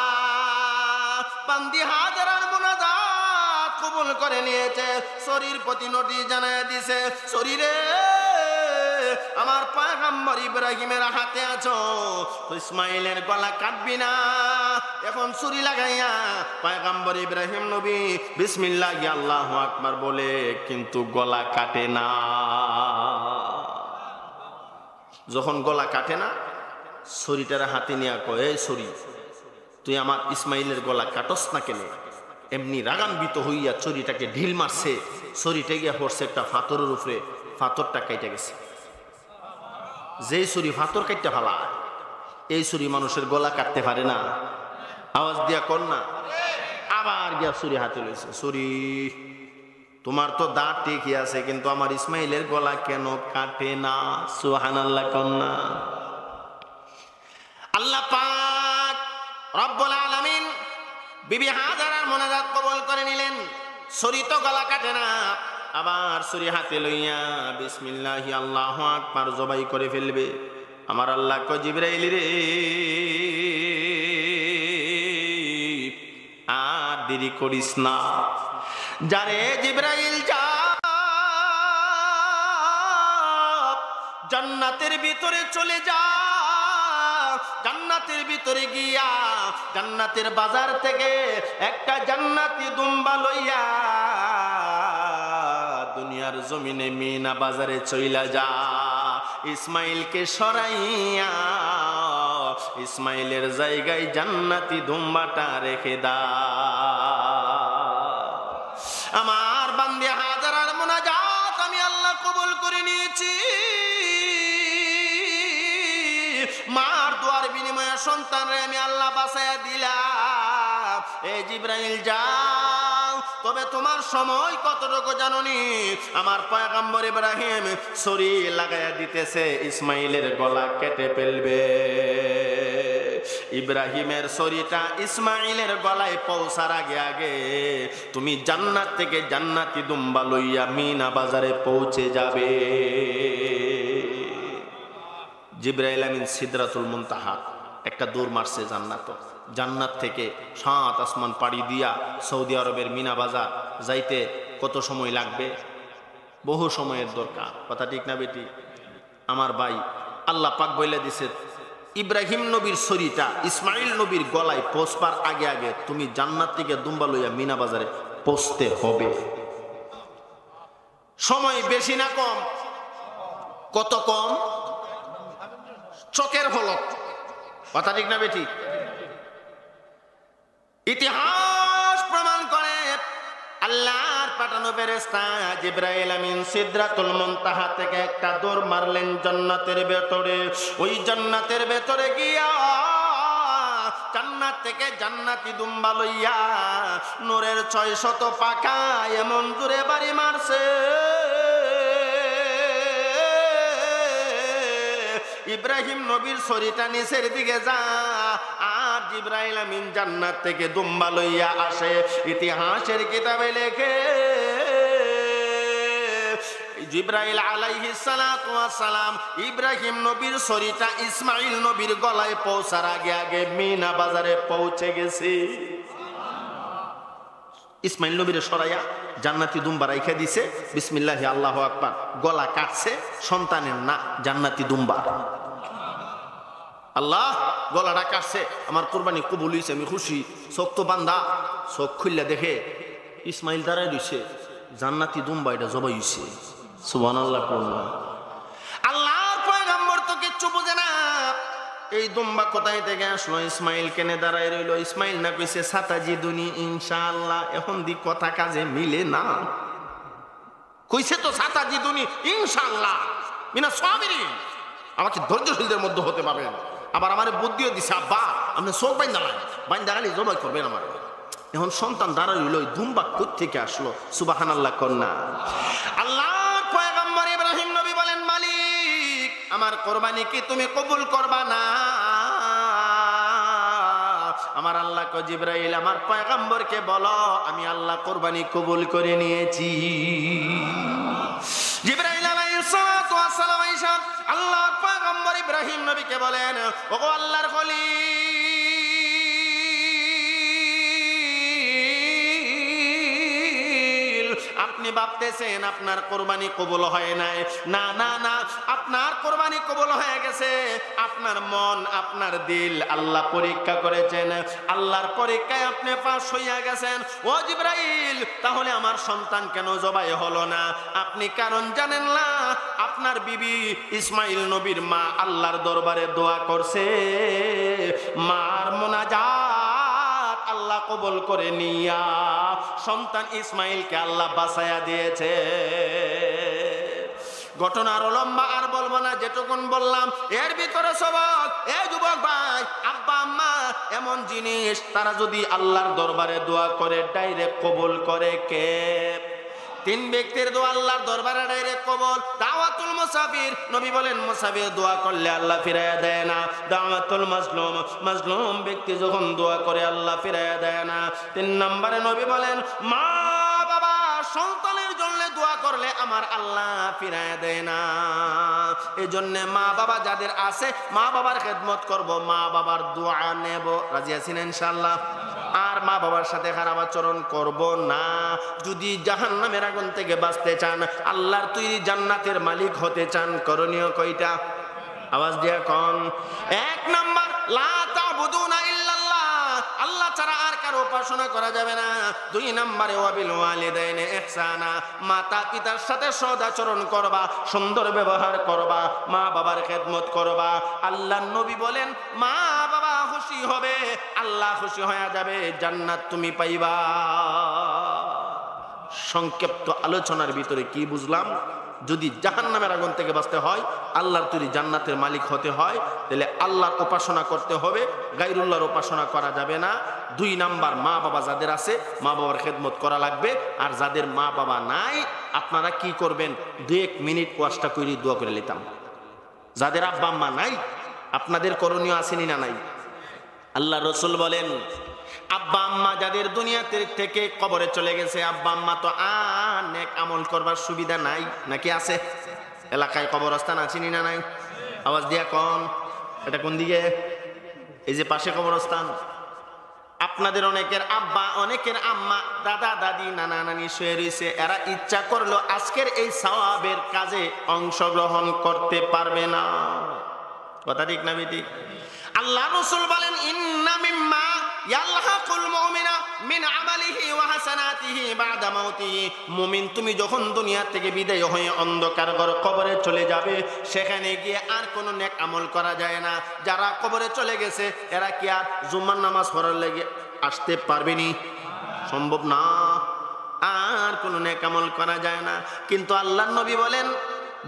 বান্দি হাজারার মোনাজাত কবুল করে নিয়েছে। শরীর প্রতি নোটিশ জানায় দিছে, শরীরে আমার পয়গম্বর ইব্রাহিমের হাতে আছো, ইসমাইলের গলা কাটবি না। এখন ছুরি লাগাইয়া পয়গম্বর ইব্রাহিম নবী বিসমিল্লাহ আল্লাহু আকবার বলে, কিন্তু গলা কাটে না। যখন গলা কাটে না, ছুরিটার হাতে নিয়ে কয়, এই ছুরি, তুই আমার ইসমাইলের গলা কাটস না কেন? এমনি রাগান্বিত হইয়া ছুরিটাকে ঢিল মারছে, ছুরিটা গিয়া পড়ছে একটা ফাতরের উপরে, ফাতরটা কাইটা গেছে। যেই ছুরি ফাতর কাটতে ফালায়, এই ছুরি মানুষের গলা কাটতে পারে না। আওয়াজ দিয়া কর না। আবার গিয়া ছুরি হাতে লইছে, ছুরি তোমার তো দাঁত ঠিকই আছে, কিন্তু আমার ইসমাইলের গলা কেন কাটে না? সুবহানাল্লাহ কন্যা। আল্লাহ পাক রব্বুল আলামিন বিবি হাজারার মোনাজাত কবুল করে নিলেন। ছুরি তো গলা কাটে না, আবার ছুরি হাতে লইয়া বিসমিল্লাহি আল্লাহু আকবার জবাই করে ফেলবে। আমার আল্লাহ কয়, জিবরাইল রে আর দেরি করিস না, যারে জিবরাইল যা, জান্নাতের ভিতরে চলে যা, জান্নাতের ভিতরে গিয়া জান্নাতের বাজার থেকে একটা জান্নাতি দুম্বা লইয়া দুনিয়ার জমিনে মিনা বাজারে চইলা যা। ইসমাইলকে সরাইয়া ইসমাইলের জায়গায় জান্নাতি দুম্বাটা রেখে দা। আমার বান্দে হাজারার মোনাজাত আমি আল্লাহ কবুল করে নিয়েছি। মার দোয়ার বিনিময়ে সন্তানরে আমি আল্লাহ বাঁচাইয়া দিলাম। এই জিবরাইল যাও, তবে তোমার সময় কতটুকু জানোনি? আমার পয়গম্বর ইব্রাহিম ছুরি লাগাইয়া দিতেছে, ইসমাইলের গলা কেটে ফেলবে। ইব্রাহিমের ছুরিটা ইসমাইলের গলায় পৌঁছার আগে আগে তুমি জান্নাত থেকে জান্নাতি দুম্বা লইয়া মিনা বাজারে পৌঁছে যাবে। জিবরাইল আমিন সিদরাতুল মুনতাহা একটা দৌড় মারছে জান্নাত। জান্নাত থেকে 7 আসমান পাড়ি দিয়া সৌদি আরবের মিনা বাজার যাইতে কত সময় লাগবে? বহু সময়ের দরকার, কথা ঠিক না বেটি? আমার ভাই, আল্লাহ পাক বলে দিছে ইব্রাহিম নবীর ছুরিটা ইসমাইল নবীর গলায় পৌঁছবার আগে আগে তুমি জান্নাত থেকে দুম্বা লইয়া মিনা বাজারে পৌঁছতে হবে। সময় বেশি না কম? কত কম? চোখের ফলক, কথা ঠিক না বেটি? ইতিহাস প্রমাণ করে আল্লাহর পাঠানো ফেরেশতা জিবরাইল আমিন সিদরাতুল মুনতাহা থেকে একটা দৌড় মারলেন জান্নাতের ভেতরে। ওই জান্নাতের ভেতরে গিয়া জান্নাত থেকে জান্নাতি দুম্বা লইয়া নূরের 600 পাখা এমন জোরে বাড়ি মারছে, ইব্রাহিম নবীর ছুরিটা নিচের দিকে যা, আর জিবরাইল আমিন জান্নাত থেকে দুম্বা লইয়া আসে। ইতিহাসের কিতাবে লেখে জিবরাইল আলাইহিস সালাতু ওয়াস সালাম ইব্রাহিম নবীর ছুরিটা ইসমাইল নবীর গলায় পৌঁছার আগে আগে মিনা বাজারে পৌঁছে গেছে। ইসমাইল নবীর সরাইয়া জান্নাতি দুম্বা রাইখা দিছে, বিসমিল্লাহি আল্লাহু আকবার, গলা কাটছে, সন্তানের না, জান্নাতি দুম্বা। আল্লাহ গলাটা কাটছে, আমার কুরবানি কবুল হইছে, আমি খুশি। চোখ তো বান্ধা, চোখ খুললে দেখে ইসমাইল দাঁড়ায় দিছে, জান্নাতি দুম্বা এটা জবাই হইছে। সুবহানাল্লাহ। আল্লাহর পয়গম্বর তো কিচ্ছু বুঝে না, এই দুম্বা কোথায় থেকে আসলো, ইসমাইল কেনে দাঁড়ায় রইল। ইসমাইল না কইছে সাতাজিদুনি ইনশাআল্লাহ, এখন দি কথা কাজে মিলে না। কইছে তো সাতাজিদুনি ইনশাআল্লাহ মিনা সাবিরিন, আমাকে ধৈর্যশীলদের মধ্যে হতে পারবেন। আবার আমার বুদ্ধিও দিছে, আব্বা আপনি চোখ বাইন্দা গালি জবাই করবেন আমার। এখন সন্তান দাঁড়ায় রইল, ওই দুম্বা কোথা থেকে আসলো? সুবহানাল্লাহ কন্যা। আল্লাহর পয়গম্বর ইব্রাহিম নবী বলেন, মালিক আমার কোরবানি কি তুমি কবুল করবা না? আমার আল্লাহ কো জিবরাইল আমার পয়গম্বরকে বলো আমি আল্লাহ কোরবানি কবুল করে নিয়েছি। জিবরাইল আলাইহিস সালাতু ওয়াস সালাম আয়েশা আল্লাহর পয়গম্বর ইব্রাহিম নবীকে বলেন, ওগো আল্লাহর খলিল, আপনি ভাবতেছেন আপনার কোরবানি কবুল হয় নাই। না না না, আপনার কোরবানি কবুল হয়ে গেছে। আপনার মন, আপনার দিল আল্লাহ পরীক্ষা করেছেন, আল্লাহর পরীক্ষায় আপনি পাস হইয়া গেছেন। ও জিবরাইল, তাহলে আমার সন্তান কেন জবাই হলো না? আপনি কারণ জানেন না। আপনার বিবি ইসমাইল নবীর মা আল্লাহর দরবারে দোয়া করছে, মার মোনাজাত আল্লাহ কবুল করে নিয়া সন্তান ইসমাইলকে আল্লাহ বাঁচায়া দিয়েছে। ঘটনা আরো লম্বা, আর বলবো না, যেটুকুন বললাম এর ভিতরে সবক। এ যুবক ভাই, আব্বা আম্মা এমন জিনিস, তারা যদি আল্লাহর দরবারে দোয়া করে ডাইরেক্ট কবুল করে কে? তিন ব্যক্তির দোয়া আল্লাহর দরবারে ডাইরেক্ট কবুল। দাওয়াতুল মুসাফির, নবী বলেন মুসাফির দোয়া করলে আল্লাহ ফিরাইয়া দেয় না। দাওয়াতুল মাজলুম, মাজলুম ব্যক্তি যখন দোয়া করে আল্লাহ ফিরাইয়া দেয় না। তিন নম্বরে নবী বলেন মা বাবা সন্তানের জন্য দোয়া করলে আমার আল্লাহ ফিরাইয়া দেয় না। এই জন্য মা বাবা যাদের আছে, মা বাবার খেদমত করব, মা বাবার দোয়া নেব। রাজি আছেন ইনশাআল্লাহ? আর মা বাবার সাথে খারাপ আচরণ করব না। যদি জাহান্নামের আগুন থেকে বাঁচতে চান, আল্লাহর তৈরি জান্নাতের মালিক হতে চান, করণীয় কয়টা? আওয়াজ দিয়া কোন? এক নাম্বার, লা তা'বুদুনা ইল্লাল্লাহ, আল্লাহ ছাড়া আর কারো উপাসনা করা যাবে না। দুই নম্বরে ওয়াবিল ওয়ালিদাইনি ইহসানা, মাতা পিতার সাথে সদাচরণ করবা, সুন্দর ব্যবহার করবা, মা বাবার খেদমত করবা। আল্লাহর নবী বলেন মা বাবা খুশি হবে, আল্লাহ খুশি হয়ে যাবে, জান্নাত তুমি পাইবা। সংক্ষিপ্ত আলোচনার ভিতরে কি বুঝলাম? যদি জাহান্নামের আগুন থেকে বাঁচতে হয়, আল্লাহর তৈরি জান্নাতের মালিক হতে হয়, তাহলে আল্লাহর উপাসনা করতে হবে, গায়রুল্লাহর উপাসনা করা যাবে না। দুই নাম্বার, মা বাবা যাদের আছে মা বাবার খেদমত করা লাগবে। আর যাদের মা বাবা নাই, আপনারা কি করবেন? 2-1 মিনিট ওয়াজটা করে দোয়া করে নিতাম। যাদের আব্বা আম্মা নাই, আপনাদের করণীয় আসেনি না নাই? আল্লাহ রসুল বলেন আব্বা আম্মা যাদের দুনিয়া থেকে কবরে চলে গেছে, আব্বা আম্মা তো আর নেক আমল করবার সুবিধা নাই, নাকি আছে? এলাকায় কবরস্থান আছেনি না নাই? আওয়াজ দিয়া কোন? এটা কোন দিকে? এই যে পাশে কবরস্থান। আপনাদের অনেকের আব্বা, অনেকের আম্মা, দাদা দাদি, নানা নানি শুয়ে রয়েছে। এরা ইচ্ছা করলো আজকের এই সওয়াবের কাজে অংশগ্রহণ করতে পারবে না। কথা ঠিক না বেটি? আল্লাহ রাসূল বলেন ইন্না মিম্মা ইয়ালহাকুল মুমিনা মিন আমালিহি ওয়া হাসানাতিহি বাদা মাউতিহি, মুমিন তুমি যখন দুনিয়া থেকে বিদায় হয়ে অন্ধকার ঘর কবরে চলে যাবে, সেখানে গিয়ে আর কোনো নেক আমল করা যায় না। যারা কবরে চলে গেছে এরা কি আর জুমার নামাজ পড়ার লাগি আসতে পারবেনি? সম্ভব না। আর কোনো নেক আমল করা যায় না। কিন্তু আল্লাহর নবী বলেন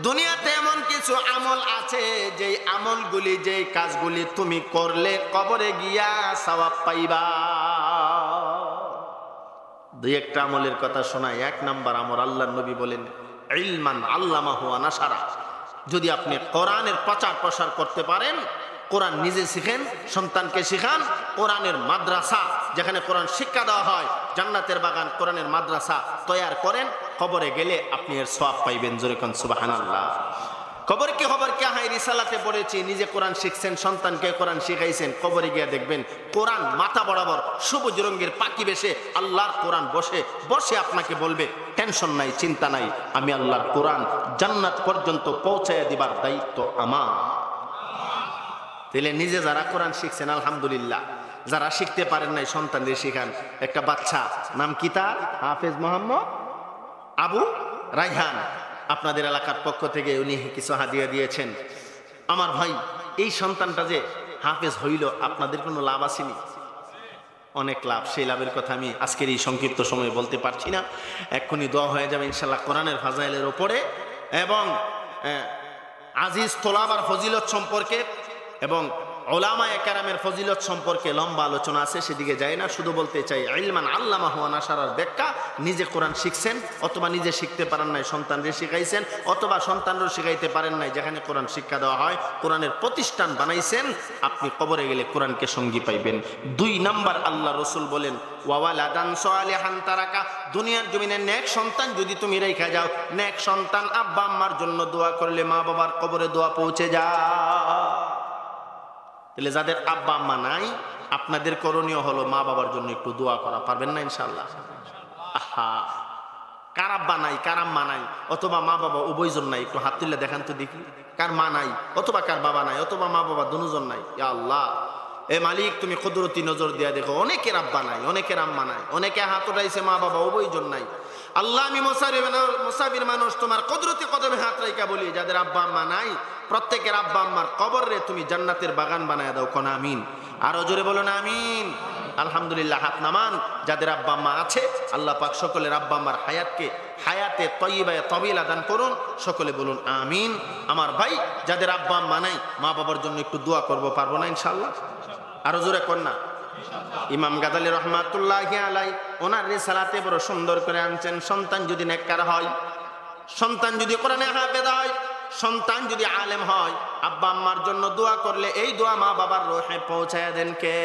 দুনিয়াতে এমন কিছু আমল আছে, যেই আমলগুলি, যেই কাজগুলি তুমি করলে কবরে গিয়া সওয়াব পাইবা। 2-1টা আমলের কথা শোনায়। 1 নাম্বার আমল, আল্লাহর নবী বলেন ইলমান আল্লামাহু ওয়া নাশারা, যদি আপনি কোরআনের প্রচার প্রসার করতে পারেন, কোরআন নিজে শিখেন, সন্তানকে শিখান, কোরআনের মাদ্রাসা যেখানে কোরআন শিক্ষা দেওয়া হয়, জান্নাতের বাগান কোরআনের মাদ্রাসা তৈয়ার করেন, কবরে গেলে আপনি এর সওয়াব পাইবেন। জোরে কোন সুবহানাল্লাহ। কবর কি খবর কে হাই রিসালাতে পড়েছি, নিজে কোরআন শিখছেন, সন্তানকে কোরআন শিখাইছেন, কবরে গিয়ে দেখবেন কোরআন মাথা বরাবর সবুজ রঙের পাখি বেশে আল্লাহর কোরআন বসে বসে আপনাকে বলবে টেনশন নাই, চিন্তা নাই, আমি আল্লাহর কোরআন জান্নাত পর্যন্ত পৌঁছায় দিবার দায়িত্ব আমার। তাহলে নিজে যারা কোরআন শিখছেন আলহামদুলিল্লাহ, যারা শিখতে পারেন নাই সন্তানদের শিখান। একটা বাচ্চা, নাম কি তার? হাফেজ মোহাম্মদ আবু রায়হান, আপনাদের এলাকার পক্ষ থেকে উনি কিছু হাদিয়া দিয়েছেন। আমার ভাই, এই সন্তানটা যে হাফেজ হইল, আপনাদের কোনো লাভ আসেনি? অনেক লাভ। সেই লাভের কথা আমি আজকের এই সংক্ষিপ্ত সময়ে বলতে পারছি না। এক্ষুনি দোয়া হয়ে যাবে ইনশাল্লাহ কোরআনের ফাজাইলের ওপরে এবং আজিজ তোলাবার ফজিলত সম্পর্কে এবং উলামায়ে কেরামের ফজিলত সম্পর্কে লম্বা আলোচনা আছে, সেদিকে যাই না। শুধু বলতে চাই ইলমান আল্লামাহু ওয়া নাশারার ব্যাখ্যা। নিজে কোরআন শিখছেন অথবা নিজে শিখতে পারেন নাই, সন্তানদের শিখাইছেন, অথবা সন্তানরা শিখাইতে পারেন নাই, যেখানে কোরআন শিক্ষা দেওয়া হয়, কোরআনের প্রতিষ্ঠান বানাইছেন, আপনি কবরে গেলে কোরআনকে সঙ্গী পাইবেন। 2 নাম্বার, আল্লাহ রসুল বলেন ওয়ালাদান সালিহান তারাকা, দুনিয়ার জমিনে নেক সন্তান যদি তুমি রেখে যাও, নেক সন্তান আব্বা আম্মার জন্য দোয়া করলে মা বাবার কবরে দোয়া পৌঁছে যায়। তাহলে যাদের আব্বা আম্মা নাই, আপনাদের করণীয় হলো মা বাবার জন্য একটু দোয়া করা। পারবেন না ইনশাআল্লাহ? আহা, কার আব্বা নাই, কার আম্মা নাই, অথবা মা বাবা উভয়জন নাই, একটু হাত তুলে দেখান তো দেখি। কার মা নাই, অথবা কার বাবা নাই, অথবা মা বাবা দুজন নাই? ইয়া আল্লাহ, এ মালিক তুমি কুদরতি নজর দিয়া দেখো। অনেকের আব্বা নাই, অনেকের আম্মা নাই, অনেকে হাত উঠাইছে, মা বাবা উভয়জন নাই। আল্লাহ, আমি মুসাফির মানুষ, তোমার কুদরতি কদমে হাত রাইখা বলি, যাদের আব্বা আম্মা নাই, প্রত্যেকের আব্বা আম্মার কবরে তুমি জান্নাতের বাগান বানায় দাও। কোন আমিন? আরো জোরে বলো না আমিন। আলহামদুলিল্লাহ হাত নামান। যাদের আব্বা আম্মা আছে আল্লাহ পাক সকলের আব্বা আম্মার হায়াতে তয়্যিবায়ে তাওয়িলা দান করুন। সকলে বলুন আমিন। আমার ভাই যাদের আব্বা আম্মা নাই, মা বাবার জন্য একটু দোয়া করব, পারবো না ইনশাআল্লাহ? আরো জোরে কর না। ইমাম গাজালি রহমাতুল্লাহি আলাইহি ওনার রিসালাতে বড় সুন্দর করে আনছেন, সন্তান যদি নেককার হয়, সন্তান যদি কোরআনে হাফেজ হয়, সন্তান যদি আলেম হয়, আব্বা আম্মার জন্য দোয়া করলে এই দোয়া মা বাবার রূহে পৌঁছায় দেন কে?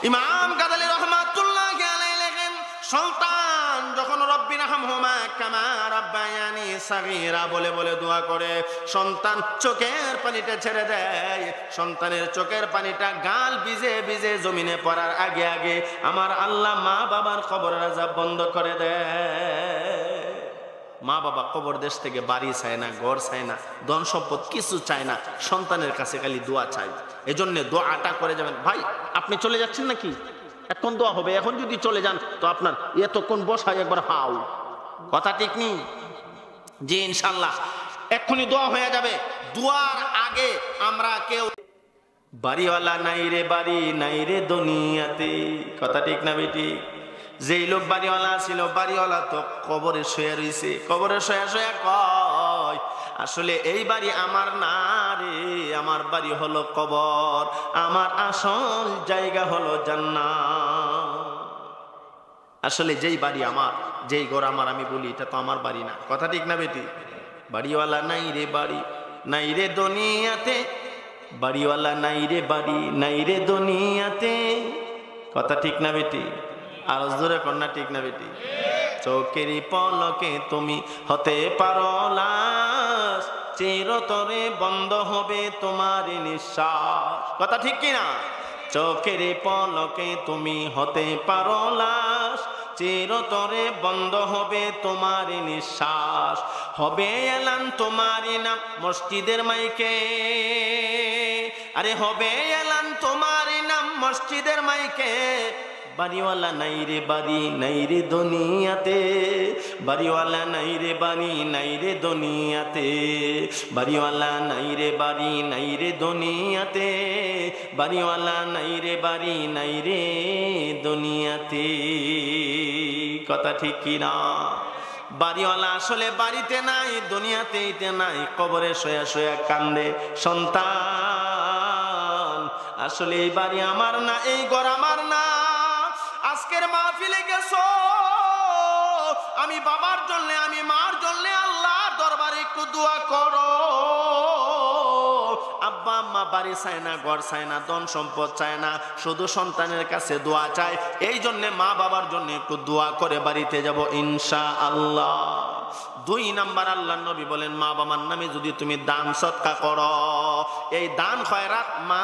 ইমাম গাজালি রহমাতুল্লাহি আলাইহি লেখেন, সন্তান যখন রব্বিনা হামহুমা কামা রাব্বায়ানি সাগীরা বলে বলে দোয়া করে, সন্তান চোখের পানিটা ছেড়ে দেয়, সন্তানের চোখের পানিটা গাল ভিজে ভিজে জমিনে পড়ার আগে আগে আমার আল্লাহ মা বাবার কবরের আযাব বন্ধ করে দেয়। মা বাবা কবর দেশ থেকে বাড়ি চায় না, ঘর চায় না, ধন সম্পদ কিছু চায় না, সন্তানের কাছে খালি দোয়া চায়। এজন্য দোয়াটা করে যাবেন। ভাই আপনি চলে যাচ্ছেন নাকি? এখন দোয়া হবে, এখন যদি চলে যান তো আপনার এতক্ষণ বসায় একবার হাও, কথা ঠিক নেই? জি ইনশাল্লাহ এক্ষুনি দোয়া হয়ে যাবে। দোয়ার আগে আমরা কেউ বাড়িওয়ালা নাই রে বাড়ি নাই রে দুনিয়াতে, কথা ঠিক না বেটি? যেই লোক বাড়িওয়ালা ছিল, বাড়িওয়ালা তো কবরে শুয়ে রয়েছে, কবরে শুয়ে শুয়ে কয় আসলে এই বাড়ি আমার না রে, আমার বাড়ি হলো কবর, আমার আসল জায়গা হলো জান্নাত। আসলে যেই বাড়ি আমার, যেই ঘর আমার, আমি বলি এটা তো আমার বাড়ি না, কথা ঠিক না বেটি? বাড়িওয়ালা নাই রে বাড়ি নাই রে দুনিয়াতে, বাড়িওয়ালা নাই রে বাড়ি নাই রে দুনিয়াতে, কথা ঠিক না বেটি? আর জোরে কন্যা ঠিক না বেটি? চোখেরই পলকে তুমি হতে পারো লাশ, চিরতরে বন্ধ হবে তোমার নিঃশ্বাস, কথা ঠিক কিনা? চোখেরই পলকে তুমি হতে পারো লাশ, চিরতরে বন্ধ হবে তোমার নিঃশ্বাস, হবে এলান তোমারই নাম মসজিদের মাইকে, আরে হবে এলান তোমারই নাম মসজিদের মাইকে, বাড়িওয়ালা নাই রে বাড়ি নাই রে দুনিয়াতে, বাড়িওয়ালা নাই রে বাড়ি নাই রে দুনিয়াতে, বাড়িওয়ালা নাই রে বাড়ি নাই রে দুনিয়াতে, বাড়িওয়ালা নাই রে বাড়ি নাই রে দুনিয়াতে, কথা ঠিক কিনা? বাড়িওয়ালা আসলে বাড়িতে নাই, দুনিয়াতেইতে নাই, কবরে শোয়া শোয়া কান্দে সন্তান, আসলে এই বাড়ি আমার না, এই ঘর আমার না। আজকের মাহফিলে গেছো, আমি বাবার জন্য, আমি মার জন্য আল্লাহর দরবারে একটু দোয়া করো। আব্বা আম্মা বাড়ি চায় না, ঘর চায় না, ধন সম্পদ চায় না, শুধু সন্তানের কাছে দোয়া চায়। এই জন্য মা বাবার জন্য একটু দোয়া করে বাড়িতে যাব ইনশাআল্লাহ। 2 নাম্বার আল্লাহর নবী বলেন, মা বাবার নামে যদি তুমি দান সদকা করো, এই দান খয়রাত মা